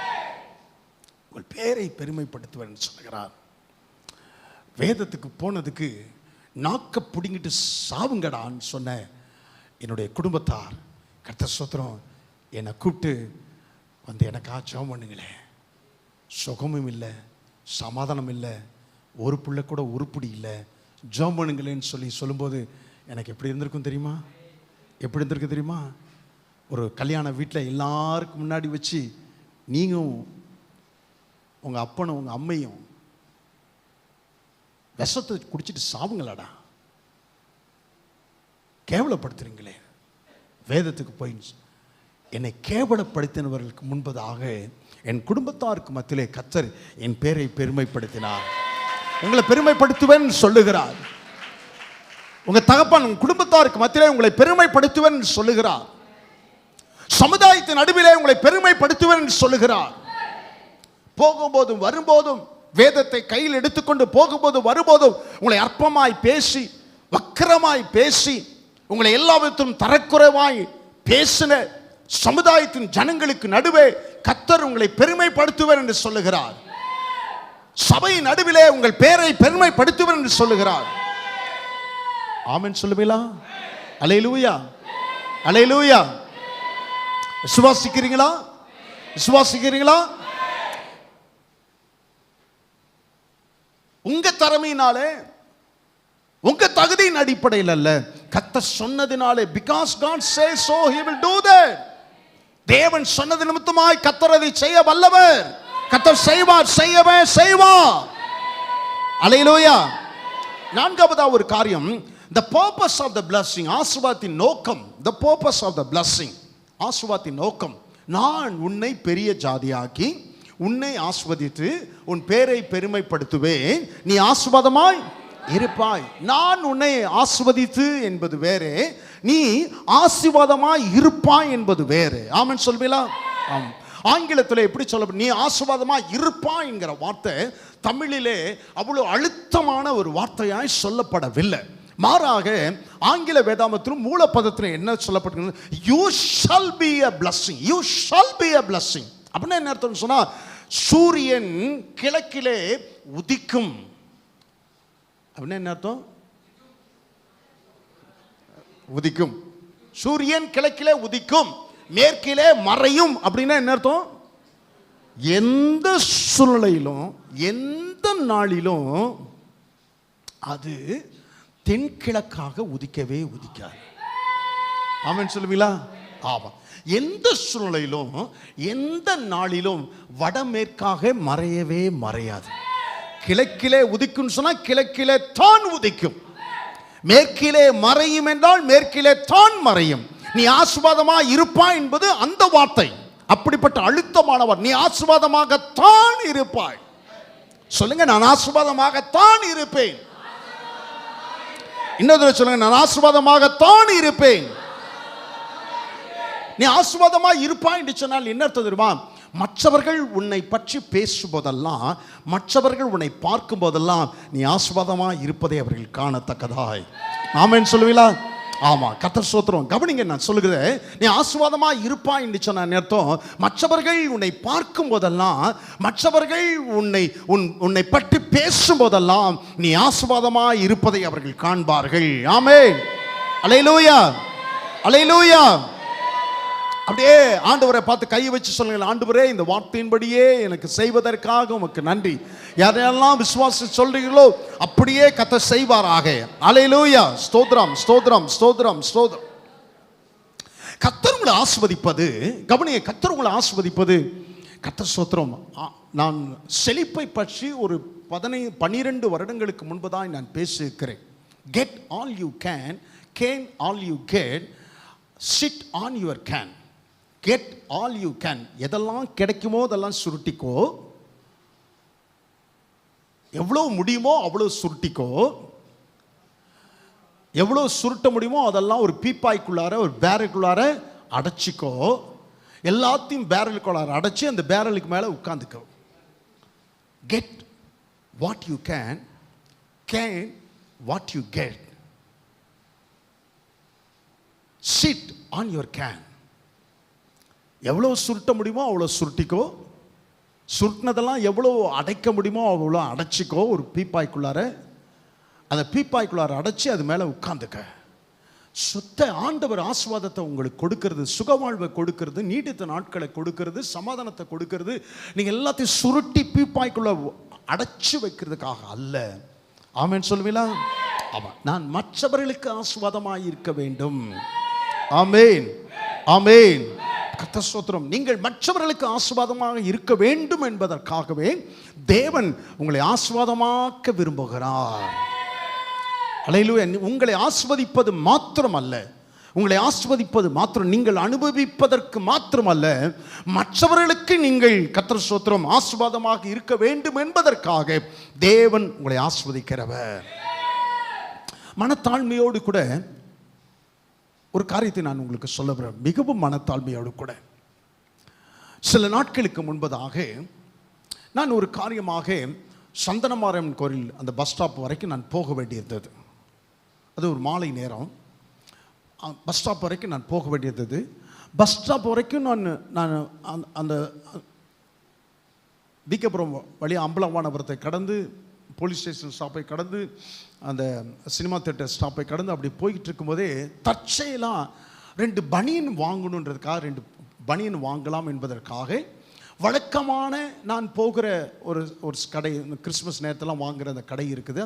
உங்கள் பேரை பெருமைப்படுத்துவேன் சொல்லுகிறார். வேதத்துக்கு போனதுக்கு நாக்க பிடிங்கிட்டு சாவுங்கடான்னு சொன்ன என்னுடைய குடும்பத்தார் கர்த்தர் ஸ்தோத்திரம் என்னை கூப்பிட்டு வந்து எனக்கா ஜெபம் பண்ணுங்களேன். சுகமும் இல்லை, சமாதானம் இல்லை, ஒரு பிள்ளை கூட உருப்படி இல்லை, ஜெபம் பண்ணுங்களேன்னு சொல்லும்போது எனக்கு எப்படி இருந்திருக்கும் தெரியுமா? எப்படி இருந்திருக்கு தெரியுமா? ஒரு கல்யாண வீட்டில் எல்லாருக்கும் முன்னாடி வச்சு நீங்களும் உங்கள் அப்பனும் உங்கள் அம்மையும் விஷத்தை குடிச்சிட்டு சாவுங்களாடா, கேவலப்படுத்துறீங்களே. வேதத்துக்கு போய் என்னை கேவலப்படுத்தினவர்களுக்கு முன்பதாக என் குடும்பத்தாருக்கு மத்தியிலே கர்த்தர் என் பேரை பெருமைப்படுத்தினார். உங்களை பெருமைப்படுத்துவேன் சொல்லுகிறார். உங்க தகப்பன் உங்க குடும்பத்தாருக்கு மத்தியிலே உங்களை பெருமைப்படுத்துவேன் சொல்லுகிறார். சமுதாயத்தின் நடுவிலே உங்களை பெருமைப்படுத்துவேன் சொல்லுகிறார். போகும்போதும் வரும்போதும் வேதத்தை கையில் எடுத்துக்கொண்டு போகும்போதும் வரும்போதும் உங்களை அற்பமாய் பேசி, வக்கிரமாய் பேசி, உங்களை எல்லாவற்றும் தரக்குறைவாய் பேசின சமுதாயத்தின் ஜனங்களுக்கு நடுவே கர்த்தர் உங்களை பெருமைப்படுத்துவேன் என்று சொல்லுகிறார். சபையின் நடுவிலே உங்கள் பேரை பெருமைப்படுத்துவேன் என்று சொல்லுகிறார். ஆமென் சொல்லுவீங்களா? அல்லேலூயா, அல்லேலூயா. விசுவாசிக்கிறீங்களா? விசுவாசிக்கிறீங்களா? உங்க திறமையினாலே, உங்க தகுதியின் அடிப்படையில் அல்ல, கர்த்தர் சொன்னதினாலே. because God says so, he will do that. தேவன் சொன்னது நிமித்தமாய் கர்த்தர் அதை செய்ய வல்லவர். கர்த்தர் செய்வார், செய்வார். அல்லேலூயா. நான்காவதாக ஒரு காரியம், the purpose of the blessing, ஆசீர்வாதத்தின் நோக்கம். the purpose of the blessing, ஆசீர்வாதத்தின் நோக்கம். நான் உன்னை பெரிய ஜாதியாக்கி உன்னை ஆசீர்வதித்து உன் பேரை பெருமைப்படுத்துவேன், நீ ஆசீர்வாதமாய் இருப்பாய். நான் உன்னை ஆசீர்வதித்து என்பது வேறே, நீ ஆசீர்வாதமாய் இருப்பாய் என்பது வேறு. ஆமென் சொல்வீங்களா? ஆம். ஆங்கிலத்தில் எப்படி சொல்ல, நீ ஆசீர்வாதமாய் இருப்பாய் என்கிற வார்த்தை தமிழிலே அவ்வளவு அழுத்தமான ஒரு வார்த்தையாய் சொல்லப்படவில்லை. மாறாக ஆங்கில வேதாமத்திலும் மூலப்பதத்திலும் என்ன சொல்லப்பட்டிருக்கிறது? You shall be a blessing, you shall be a blessing. அப்படின்னா என்ன அர்த்தம் சொன்னா, சூரியன் கிழக்கிலே உதிக்கும். அப்படின்னா என்ன அர்த்தம்? உதிக்கும். சூரியன் கிழக்கிலே உதிக்கும், மேற்கிலே மறையும். அப்படின்னா என்ன அர்த்தம்? எந்த சூழ்நிலையிலும் எந்த நாளிலும் அது தென்கிழக்காக உதிக்கவே உதிக்காது. ஆமென் சொல்லுவீங்களா? ஆமா. எந்த சூழ்நிலையிலும் எந்த நாளிலும் வடமேற்காக மறையவே மறையாது. கிழக்கிலே உதிக்கும் சொன்னா கிழக்கிலே தான் உதிக்கும், மேற்கிலே மறையும் என்றால் மேற்கிலே தான் மறையும். நீ ஆசீர்வாதமா இருப்பாய் என்பது அந்த வார்த்தை. அப்படிப்பட்ட அழுத்தமானவர். நீ ஆசீர்வாதமாகத்தான் இருப்பாய். சொல்லுங்க, நான் ஆசீர்வாதமாகத்தான் இருப்பேன். இன்னொரு சொல்லுங்க, நான் ஆசீர்வாதமாகத்தான் இருப்பேன். நீ ஆசீர்வாதமா இருப்பாய் என்று சொன்னால் என்ன அர்த்தம் தெரியுமா? மற்றவர்கள் உன்னை பற்றி பேசும்போதெல்லாம், மற்றவர்கள் உன்னை பார்க்கும் போதெல்லாம் நீ ஆசீர்வாதமா இருப்பதை அவர்கள் காணத்தக்கதாய். ஆமென் சொல்லுவீங்களா? ஆமா, கர்த்தர் ஸ்தோத்திரம். கவனிங்க, நான் சொல்லுகிறேன், நீ ஆசீர்வாதமா இருப்பாய் என்று சொன்ன அர்த்தம், மற்றவர்கள் உன்னை பார்க்கும் போதெல்லாம், மற்றவர்கள் உன்னை பற்றி பேசும் போதெல்லாம் நீ ஆசீர்வாதமா இருப்பதை அவர்கள் காண்பார்கள். ஆமென். அல்லேலூயா, அல்லேலூயா. அப்படியே ஆண்டவரை பார்த்து கை வச்சு சொல்லுங்க, ஆண்டவரே, இந்த வார்த்தையின்படியே எனக்கு செய்வதற்காக உமக்கு நன்றி. யாரெல்லாம் விசுவாசம் சொல்றீங்களோ அப்படியே கர்த்தர் செய்வாராக. அல்லேலூயா. ஸ்தோத்திரம், ஸ்தோத்திரம், ஸ்தோத்திரம், ஸ்தோத்திரம். கர்த்தர் உங்களை ஆசீர்வதிப்பது, கவனிய, கர்த்தர் உங்களை ஆசீர்வதிப்பது. கர்த்தர் ஸ்தோத்திரம். நான் செழிப்பை பற்றி ஒரு 12 வருடங்களுக்கு முன்புதான் நான் பேசியிருக்கிறேன். Get all you can all you get, sit on your can. Get all you can. எதெல்லாம் கிடைக்குமோ அதெல்லாம் சுருட்டிக்கோ, எவ்வளோ முடியுமோ அவ்வளோ சுருட்டிக்கோ, எவ்வளோ சுருட்ட முடியுமோ அதெல்லாம் ஒரு பீப்பாய்க்குள்ளார, ஒரு பேரலுக்குள்ளார அடைச்சிக்கோ. எல்லாத்தையும் பேரலுக்குள்ளார அடைச்சி அந்த பேரலுக்கு மேலே உட்காந்துக்கோ. Get what you can what you get. Sit on your can. எவ்வளோ சுருட்ட முடியுமோ அவ்வளோ சுருட்டிக்கோ, சுருட்டினதெல்லாம் எவ்வளோ அடைக்க முடியுமோ அவ்வளோ அடைச்சிக்கோ. ஒரு பீப்பாய்க்குள்ளார, அந்த பீப்பாய்க்குள்ளார அடைச்சி அது மேலே உட்காந்துக்க. சுத்த ஆண்டவர் ஆசீர்வாதத்தை உங்களுக்கு கொடுக்கிறது, சுகவாழ்வை கொடுக்கிறது, நீடித்த நாட்களை கொடுக்கிறது, சமாதானத்தை கொடுக்கிறது. நீங்கள் எல்லாத்தையும் சுருட்டி பீப்பாய்க்குள்ள அடைச்சி வைக்கிறதுக்காக அல்ல. ஆமென் சொல்லுவீங்களா? ஆமா. நான் மற்றவர்களுக்கு ஆசீர்வாதமாக இருக்க வேண்டும். ஆமென், ஆமென். கர்த்தர் ஸ்தோத்திரம். நீங்கள் மற்றவர்களுக்கு ஆசீர்வாதமாக இருக்க வேண்டும் என்பதற்காகவே தேவன் உங்களை ஆசீர்வாதமாக்க விரும்புகிறார். அல்லேலூயா. உங்களை ஆசீர்வதிப்பது மாத்திரமல்ல, உங்களை ஆசீர்வதிப்பது மாத்திரம், நீங்கள் அனுபவிப்பதற்கு மாத்திரமல்ல, மற்றவர்களுக்கு நீங்கள் கர்த்தர் ஸ்தோத்திரம் ஆசீர்வாதமாக இருக்க வேண்டும் என்பதற்காக தேவன் உங்களை ஆசீர்வதிக்கிறவர். மனத்தாழ்மையோடு கூட ஒரு காரியத்தை நான் உங்களுக்கு சொல்ல விரும்புகிறேன். மிகவும் மனத்தாழ்மையோடு கூட சில நாட்களுக்கு முன்பதாக நான் ஒரு காரியமாக சந்தனமாரம் கோயில் அந்த பஸ் ஸ்டாப் வரைக்கும் நான் போக வேண்டியிருந்தது. அது ஒரு மாலை நேரம். பஸ் ஸ்டாப் வரைக்கும் நான் போக வேண்டியிருந்தது. பஸ் ஸ்டாப் வரைக்கும் நான் அந்த விகேபுரம் வழியாக அம்பலவானபுரத்தை கடந்து, போலீஸ் ஸ்டேஷன் ஸ்டாப்பை கடந்து, அந்த சினிமா தியேட்டர் ஸ்டாப்பை கடந்து அப்படி போய்கிட்டு இருக்கும்போதே தற்செயலாக 2 பனியன் வாங்கணுன்றதுக்காக, 2 பனியன் வாங்கலாம் என்பதற்காக வழக்கமான நான் போகிற ஒரு கடை, கிறிஸ்மஸ் நேரத்தெல்லாம் வாங்குகிற அந்த கடை இருக்குது.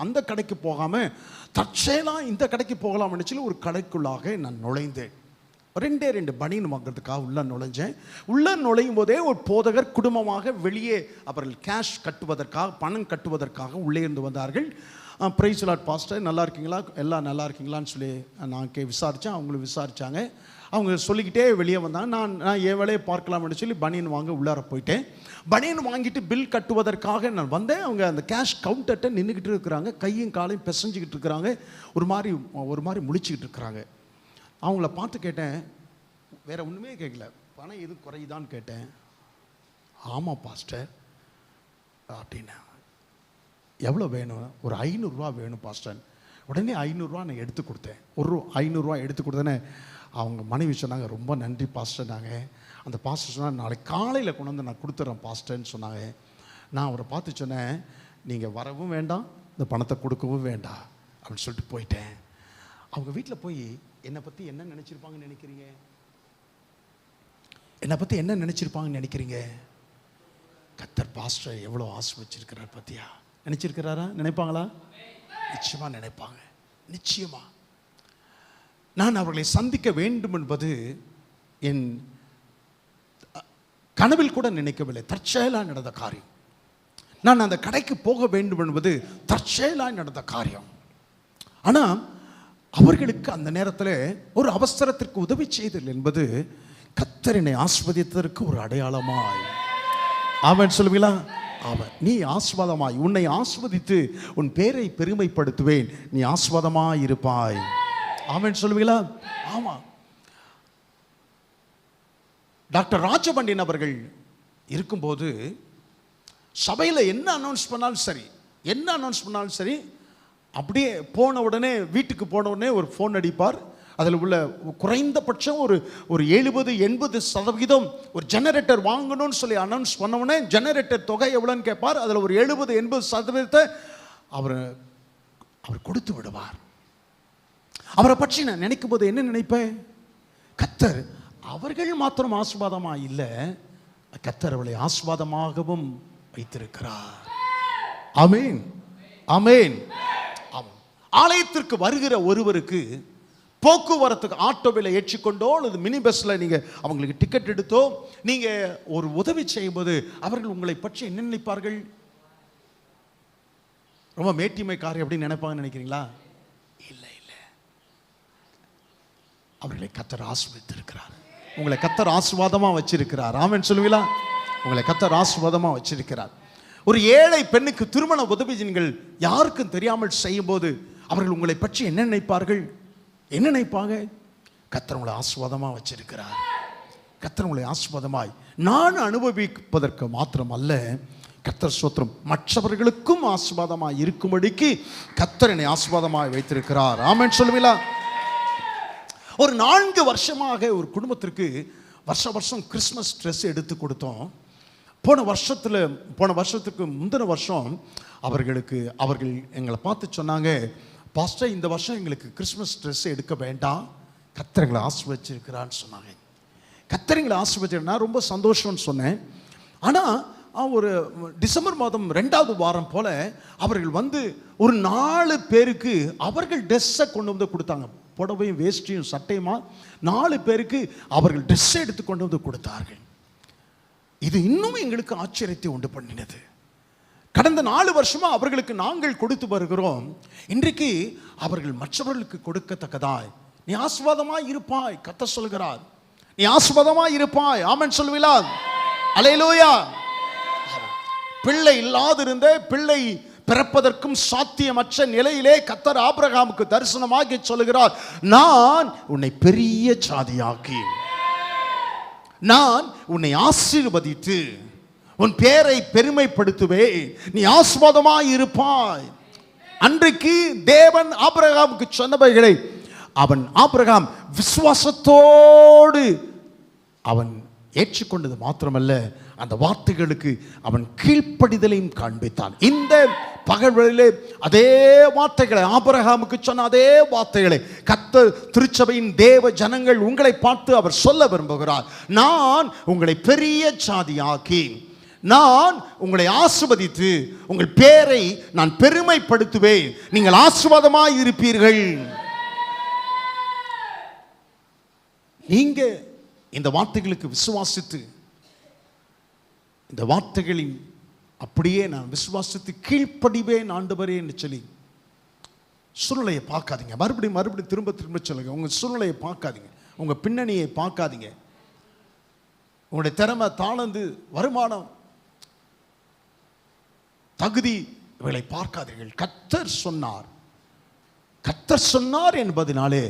அந்த கடைக்கு போகாமல் தற்செயலாக இந்த கடைக்கு போகலாம்னு சொல்லி ஒரு கடைக்குள்ளாக நான் நுழைந்தேன். 2 பனியன் வாங்குறதுக்காக உள்ளே நுழைஞ்சேன். உள்ளே நுழையும் போதே ஒரு போதகர் குடும்பமாக வெளியே அவர்கள் கேஷ் கட்டுவதற்காக, பணம் கட்டுவதற்காக உள்ளே இருந்து வந்தார்கள். பிரைஸ் லார்ட் பாஸ்டர், நல்லா இருக்கீங்களா, எல்லாம் நல்லா இருக்கீங்களான்னு சொல்லி நான் விசாரித்தேன். அவங்களும் விசாரித்தாங்க. அவங்க சொல்லிக்கிட்டே வெளியே வந்தாங்க. நான் என் வேலையை பார்க்கலாம்னு சொல்லி பனியன் வாங்க உள்ளார போயிட்டேன். பனியன் வாங்கிட்டு பில் கட்டுவதற்காக நான் வந்தேன். அவங்க அந்த கேஷ் கவுண்டர்கிட்ட நின்றுக்கிட்டு இருக்கிறாங்க. கையும் காலையும் பிசைஞ்சிக்கிட்டு இருக்கிறாங்க. ஒரு மாதிரி முழிச்சிக்கிட்டு இருக்கிறாங்க. அவங்கள பார்த்து கேட்டேன், வேற ஒன்றுமே கேட்கல, பணம் எது குறையுதான்னு கேட்டேன். ஆமாம் பாஸ்டர் அப்படின்னா. எவ்வளோ வேணும்? ஒரு 500 ரூபா வேணும் பாஸ்டர். உடனே 500 ரூபா நான் எடுத்து கொடுத்தேன். ஒரு 500 ரூபா எடுத்து கொடுத்தேன்னு அவங்க மனைவி சொன்னாங்க, ரொம்ப நன்றி பாஸ்டர். நாங்கள் அந்த பாஸ்டர் சொன்னால் நாளைக்கு காலையில் கொண்டு வந்து நான் கொடுத்துட்றேன் பாஸ்டர்ன்னு சொன்னாங்க. நான் அவரை பார்த்து சொன்னேன், நீங்கள் வரவும் வேண்டாம், இந்த பணத்தை கொடுக்கவும் வேண்டாம் அப்படின்னு சொல்லிட்டு போயிட்டேன். அவங்க வீட்டில் போய் என்னை பற்றி என்ன நினச்சிருப்பாங்கன்னு நினைக்கிறீங்க? என்னை பற்றி என்ன நினச்சிருப்பாங்கன்னு நினைக்கிறீங்க? கர்த்தர் பாஸ்டர் எவ்வளோ ஆசீர்வதிச்சிருக்கிறார் பத்தியா நினச்சிருக்கிறாரா? நினைப்பாங்களா? நிச்சயமாக நினைப்பாங்க. நிச்சயமா நான் அவர்களை சந்திக்க வேண்டும் என்பது என் கனவில் கூட நினைக்கவில்லை. தற்செயலாக நடந்த காரியம். நான் அந்த கடைக்கு போக வேண்டும் என்பது தற்செயலாக நடந்த காரியம். ஆனால் அவர்களுக்கு அந்த நேரத்தில் ஒரு அவசரத்திற்கு உதவி செய்தல் என்பது கர்த்தர் என்னை ஆசீர்வதித்ததற்கு ஒரு அடையாளமாய். ஆமென் சொல்லுவீங்களா? அவன் நீ ஆசீர்வாதமாய், உன்னை ஆசீர்வதித்து உன் பேரை பெருமைப்படுத்துவேன், நீ ஆசீர்வாதமாய் இருப்பாய். ஆமென் சொல்லுவீங்களா? ஆமா. டாக்டர் ராஜபண்டியன் அவர்கள் இருக்கும்போது சபையில் என்ன அனௌன்ஸ் பண்ணாலும் சரி, அப்படியே போன உடனே வீட்டுக்கு போன உடனே ஒரு ஃபோன் அடிப்பார். அதில் உள்ள குறைந்தபட்சம் ஒரு 70-80% ஒரு ஜெனரேட்டர் வாங்கணும்னு சொல்லி அனௌன்ஸ் பண்ண உடனே ஜெனரேட்டர் தொகை எவ்வளோன்னு கேட்பார். அதில் ஒரு 70-80% அவர் கொடுத்து விடுவார். அவரை பற்றி நான் நினைக்கும் போது என்ன நினைப்பேன்? கர்த்தர் அவர்கள் மாத்திரம் ஆசீர்வாதமாக இல்லை, கர்த்தர் அவளை ஆசீர்வாதமாகவும் வைத்திருக்கிறார். ஆமென், ஆமென். ஆலயத்திற்கு வருகிற ஒருவருக்கு போக்குவரத்துக்கு ஆட்டோவில் ஏற்றிக்கொண்டோ அல்லது மினி பஸ்ஸில் நீங்கள் அவங்களுக்கு டிக்கெட் எடுத்தோ நீங்கள் ஒரு உதவி செய்யும்போது அவர்கள் உங்களை பற்றி என்ன நினைப்பார்கள்? ரொம்ப மேட்டிமைக்காரி அப்படின்னு நினைப்பாங்கன்னு நினைக்கிறீங்களா? இல்லை இல்லை, அவர்களை கர்த்தர் ஆசீர்வதித்திருக்கிறார். உங்களை கர்த்தர் ஆசீர்வாதமாக வச்சிருக்கிறார். ஆமென் சொல்லுவீங்களா? உங்களை கர்த்தர் ஆசீர்வாதமாக வச்சிருக்கிறார். ஒரு ஏழை பெண்ணுக்கு திருமண உதவி நீங்கள் யாருக்கும் தெரியாமல் செய்யும்போது அவர்கள் உங்களை பற்றி என்ன நினைப்பார்கள்? என்ன நினைப்பாங்க? கர்த்தர் உங்களை ஆசீர்வாதமாக வச்சிருக்கிறார். கர்த்தர் உங்களை ஆசீர்வாதமாய் நான் அனுபவிப்பதற்கு மாத்திரம் அல்ல, கர்த்தர் ஸ்தோத்திரம், மற்றவர்களுக்கும் ஆசீர்வாதமாய் இருக்கும்படிக்கு கர்த்தர் என்னை ஆசீர்வாதமாய் வைத்திருக்கிறார். ஆமென் சொல்லுவீங்களா? ஒரு 4 வருஷமாக ஒரு குடும்பத்திற்கு வருஷம் கிறிஸ்மஸ் ட்ரெஸ் எடுத்து கொடுத்தோம். போன வருஷத்துக்கு முந்தின வருஷம் அவர்கள் எங்களை பார்த்து சொன்னாங்க, பாஸ்டர் இந்த வருஷம் எங்களுக்கு கிறிஸ்மஸ் ட்ரெஸ் எடுக்க வேண்டாம், கர்த்தர் எங்களை ஆசீர்வதிச்சிருக்கிறான்னு சொன்னாங்க. கர்த்தர் எங்களை ஆசீர்வதிச்சிருந்தா ரொம்ப சந்தோஷம்னு சொன்னேன். ஆனால் ஒரு டிசம்பர் மாதம் 2வது வாரம் போல் அவர்கள் வந்து ஒரு 4 பேருக்கு அவர்கள் ட்ரெஸ்ஸை கொண்டு வந்து கொடுத்தாங்க. புடவையும் வேஷ்டியும் சட்டையுமா 4 பேருக்கு அவர்கள் ட்ரெஸ்ஸை எடுத்து கொண்டு வந்து கொடுத்தார்கள். இது இன்னும் எங்களுக்கு ஆச்சரியத்தை உண்டு பண்ணினது. கடந்த 4 வருஷமா அவர்களுக்கு நாங்கள் கொடுத்து வருகிறோம். இன்றைக்கு அவர்கள் மற்றவர்களுக்கு கொடுக்கத்தக்கதாய் நீ ஆசீர்வாதமாய் இருப்பாய், கர்த்தர் சொல்கிறார், நீ ஆசீர்வாதமாய் இருப்பாய். ஆமென் சொல்லுவீங்களா? அல்லேலூயா. பிள்ளை இல்லாதிருந்த பிள்ளை பிறப்பதற்கும் சாத்தியமற்ற நிலையிலே கர்த்தர் ஆபிரகாமுக்கு தரிசனமாகி சொல்லுகிறார், நான் உன்னை பெரிய ஜாதியாக்கி நான் உன்னை ஆசீர்வதித்து உன் பேரை பெருமைப்படுத்துவேன், நீ ஆசீர்வாதமாய் இருப்பாய். அன்றைக்கு தேவன் ஆபிரகாமுக்கு சொன்னவைகளை ஆபிரகாம் விசுவாசத்தோடு அவன் ஏற்றுக்கொண்டது மாத்திரமல்ல, அந்த வார்த்தைகளுக்கு அவன் கீழ்ப்படிதலையும் காண்பித்தான். இந்த பகல்களிலே அதே வார்த்தைகளை ஆபிரகாமுக்கு சொன்ன அதே வார்த்தைகளை கர்த்தர் திருச்சபையின் தேவ ஜனங்கள் உங்களை பார்த்து அவர் சொல்ல விரும்புகிறார். நான் உங்களை பெரிய ஜாதியாக்கி நான் உங்களை ஆசீர்வதித்து உங்கள் பேரை நான் பெருமைப்படுத்துவேன், நீங்கள் ஆசீர்வாதமாய் இருப்பீர்கள். நீங்க இந்த வார்த்தைகளுக்கு விசுவாசித்து இந்த வார்த்தைகளின் அப்படியே நான் விசுவாசித்து கீழ்ப்படிவேன் ஆண்டவரே என்று சொல்லி சூழ்நிலையை பார்க்காதீங்க. மறுபடியும் திரும்ப சொல்லுங்க. உங்க சூழ்நிலையை பார்க்காதீங்க, உங்க பின்னணியை பார்க்காதீங்க, உங்களுடைய திறமை, தாளந்து, வருமானம், தகுதி இவைகளை பார்க்காதீர்கள். கர்த்தர் சொன்னார் என்பதனாலே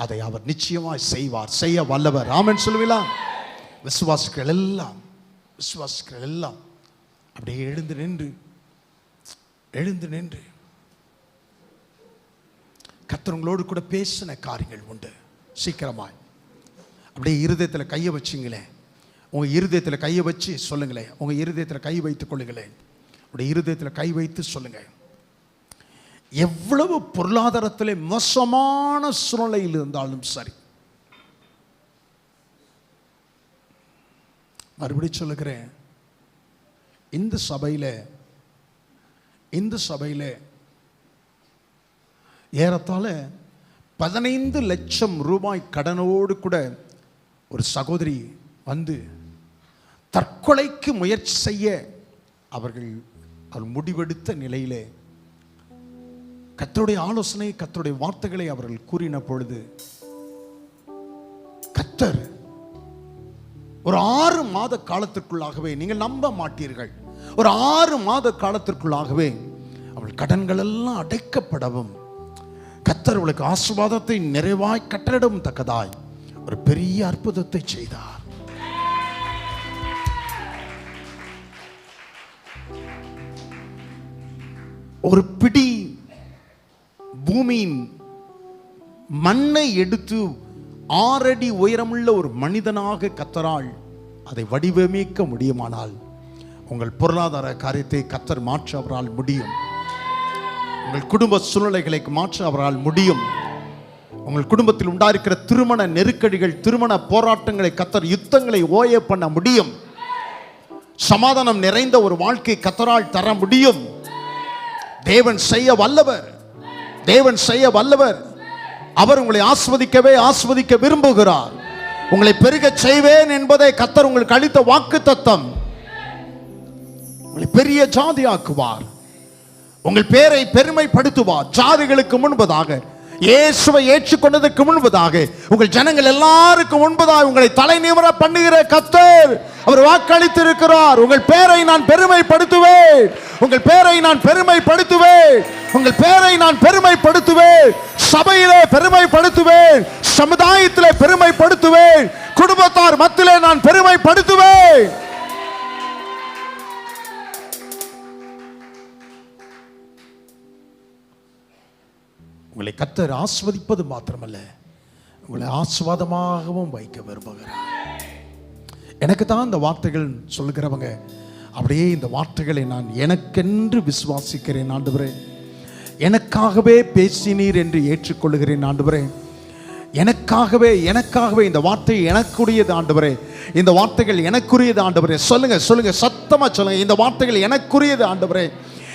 அதை அவர் நிச்சயமாய் செய்வார், செய்ய வல்லவர். ஆமென் சொல்லுவீங்களா? விசுவாசிகள் எல்லாம் அப்படியே எழுந்து நின்று கர்த்தர் உங்களோடு கூட பேசின காரியங்கள் உண்டு. சீக்கிரமாய் அப்படியே இருதயத்தில் கையை வச்சிங்களேன். உங்கள் இருதயத்தில் கையை வச்சு சொல்லுங்களேன். உங்கள் இருதயத்தில் கை வைத்துக் கொள்ளுங்களேன். உடைய இருதயத்தில் கை வைத்து சொல்லுங்க. எவ்வளவு பொருளாதாரத்தில் மோசமான சூழ்நிலையில் இருந்தாலும் சரி, மறுபடியும் சொல்லுகிறேன், இந்த சபையில் ஏறத்தாழ 15 லட்சம் ரூபாய் கடனோடு கூட ஒரு சகோதரி வந்து தற்கொலைக்கு முயற்சி செய்ய அவர்கள் முடிவெடுத்த நிலையிலே கர்த்தருடைய ஆலோசனை, கர்த்தருடைய வார்த்தைகளை அவர்கள் கூறின பொழுது கர்த்தர் ஒரு 6 மாத காலத்திற்குள்ளாகவே, நீங்கள் நம்ப மாட்டீர்கள், ஒரு 6 மாத காலத்திற்குள்ளாகவே அவள் கடன்கள் எல்லாம் அடைக்கப்படவும் கர்த்தர் அவளுக்கு ஆசீர்வாதத்தை நிறைவாய் கட்டளிடவும் தக்கதாய் ஒரு பெரிய அற்புதத்தை செய்தார். ஒரு பிடி பூமியின் மண்ணை எடுத்து 6 அடி உயரமுள்ள ஒரு மனிதனாக கர்த்தரால் அதை வடிவமைக்க முடியுமானால் உங்கள் பொருளாதார காரியத்தை கர்த்தர் மாற்ற அவரால் முடியும். உங்கள் குடும்ப சூழ்நிலைகளை மாற்ற அவரால் முடியும். உங்கள் குடும்பத்தில் உண்டாயிருக்கிற திருமண நெருக்கடிகள், திருமண போராட்டங்களை, கர்த்தர் யுத்தங்களை ஓய பண்ண முடியும். சமாதானம் நிறைந்த ஒரு வாழ்க்கை கர்த்தரால் தர முடியும். தேவன் செய்ய வல்லவர், தேவன் செய்ய வல்லவர். அவர் உங்களை ஆஸ்வதிக்க விரும்புகிறார். உங்களை பெருக செய்வேன் என்பதை கர்த்தர் உங்களுக்கு அளித்த வாக்கு தத்தம். உங்களை பெரிய ஜாதியாக்குவார். உங்கள் பேரை பெருமைப்படுத்துவார். ஜாதிகளுக்கு முன்பதாக, இயேசுவை ஏற்றுக்கொண்டதற்கு முன்பதாக, உங்கள் ஜனங்கள் எல்லாருக்கும் முன்பதாக உங்களை தலை நிமிர பண்ணுகிற கர்த்தர் அவர் வாக்களித்திருக்கிறார். உங்கள் பேரை நான் பெருமைப்படுத்துவேன், உங்கள் பேரை நான் பெருமைப்படுத்துவேன், உங்கள் பேரை நான் பெருமைப்படுத்துவேன். சபையிலே பெருமைப்படுத்துவேன், சமுதாயத்திலே பெருமைப்படுத்துவேன், குடும்பத்தார் மத்தியிலே நான் பெருமைப்படுத்துவேன். உங்களை கர்த்தர் ஆஸ்வதிப்பது மாத்திரமல்ல, உங்களை ஆஸ்வாதமாகவும் வைக்க விரும்புகிறார். எனக்கு தான் இந்த வார்த்தைகள் சொல்லுகிறவங்க அப்படியே இந்த வார்த்தைகளை நான் எனக்கென்று விசுவாசிக்கிறேன் ஆண்டவரே. எனக்காகவே பேசினீர் என்று ஏற்றுக்கொள்கிறேன் ஆண்டவரே. எனக்காகவே இந்த வார்த்தை எனக்குரியது ஆண்டவரே. இந்த வார்த்தைகள் எனக்குரியது ஆண்டவரே. சொல்லுங்க சொல்லுங்க, சத்தமா சொல்லுங்க, இந்த வார்த்தைகள் எனக்குரியது ஆண்டவரே.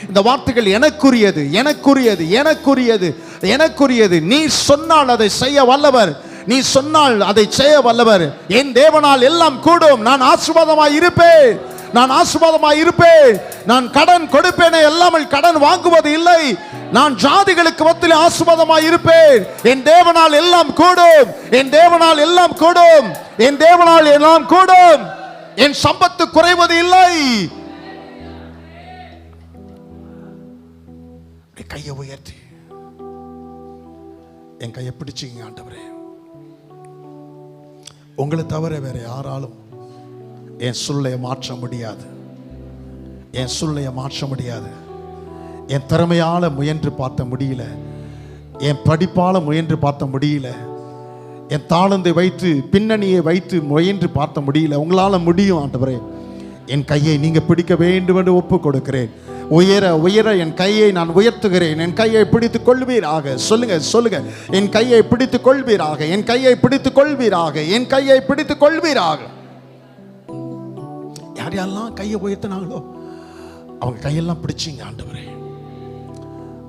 இந்த வார்த்தைகள் எனக்குரியது, எனக்குரியது, எனக்குரியது, எனக்குரியது. நீ சொன்னால் அதை செய்ய வல்லவர், நீ சொன்னால் அதை செய்ய வல்லவர். என் தேவனால் எல்லாம் கூடும். நான் ஆசீர்வாதமாய் இருப்பேன், நான் ஆசீர்வாதமாய் இருப்பேன். நான் கடன் கொடுப்பேனே அல்லாமல் கடன் வாங்குவது இல்லை. நான் ஜாதிகளுக்கு மத்தியிலே ஆசீர்வாதமாய் இருப்பேன். என் தேவனால் எல்லாம் கூடும், என் தேவனால் எல்லாம் கூடும், என் தேவனால் எல்லாம் கூடும். என் சம்பத்து குறைவது இல்லை. கையை உயர்த்தி என் கையை பிடிச்சிங்க ஆண்டவரே. உங்களை தவிர வேற யாராலும் என் சூழ்நிலையை மாற்ற முடியாது, என் சூழ்நிலையை மாற்ற முடியாது. என் திறமையால முயன்று பார்த்த முடியல, என் படிப்பால முயன்று பார்த்த முடியல, என் தாளந்தை வைத்து பின்னணியை வைத்து முயன்று பார்த்த முடியல. உங்களால முடியும் ஆண்டவரே. என் கையை நீங்க பிடிக்க வேண்டும் என்று ஒப்பு கொடுக்கிறேன். உயர உயர என் கையை நான் உயர்த்துகிறேன். என் கையை பிடித்துக் கொள்வீராக. சொல்லுங்க சொல்லுங்க, என் கையை பிடித்துக் கொள்வீராக, என் கையை பிடித்துக் கொள்வீராக, என் கையை பிடித்துக் கொள்வீராக. யார் யாரெல்லாம் கையை உயர்த்தினாங்களோ அவங்க கையெல்லாம் பிடிச்சிங்க ஆண்டவரே,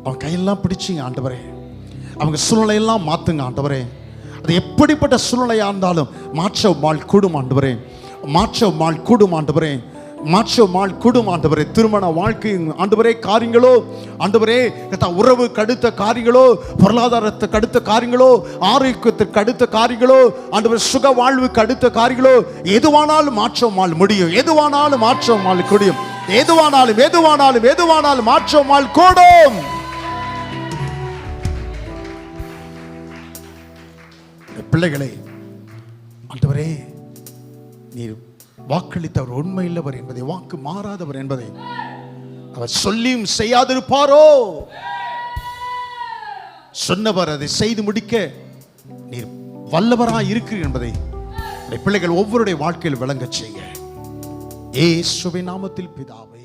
அவங்க கையெல்லாம் பிடிச்சிங்க ஆண்டவரே. அவங்க சூழ்நிலையெல்லாம் மாத்துங்க ஆண்டவரே. அது எப்படிப்பட்ட சூழ்நிலையா இருந்தாலும் மாற்ற மாள் கூடும் ஆண்டவரே, மாற்ற மாள் கூடும் ஆண்டவரே, மாற்ற மாள் கூடும் ஆண்டவரே. திருமண வாழ்க்கை ஆண்டவரே காரியங்களோ ஆண்டவரே, உறவுக்கு அடுத்த காரியங்களோ, பொருளாதாரத்துக்கு அடுத்த காரியங்களோ, ஆரோக்கியத்திற்கு அடுத்த காரியங்களோ, ஆண்டவரே சுக வாழ்வுக்கு அடுத்த காரியங்களோ, எதுவானாலும் மாற்ற மாள் முடியும், எதுவானாலும் மாற்ற மாள் கூடும், எதுவானாலும் எதுவானாலும் எதுவானாலும் மாற்ற மாள் கூடும். பிள்ளைகளை ஆண்டவரே, நீர் வாக்களித்தவர் உண்மையில்லவர் என்பதை, வாக்கு மாறாதவர் என்பதை அவர் சொல்லியும் செய்யாதிருப்பாரோ? சொன்னவர் அதை செய்து முடிக்க நீர் வல்லவராய் இருக்கிறீர் என்பதை பிள்ளைகள் ஒவ்வொருடைய வாழ்க்கையில் விளங்கச் செய்ய இயேசுவின் நாமத்தில் பிதாவே.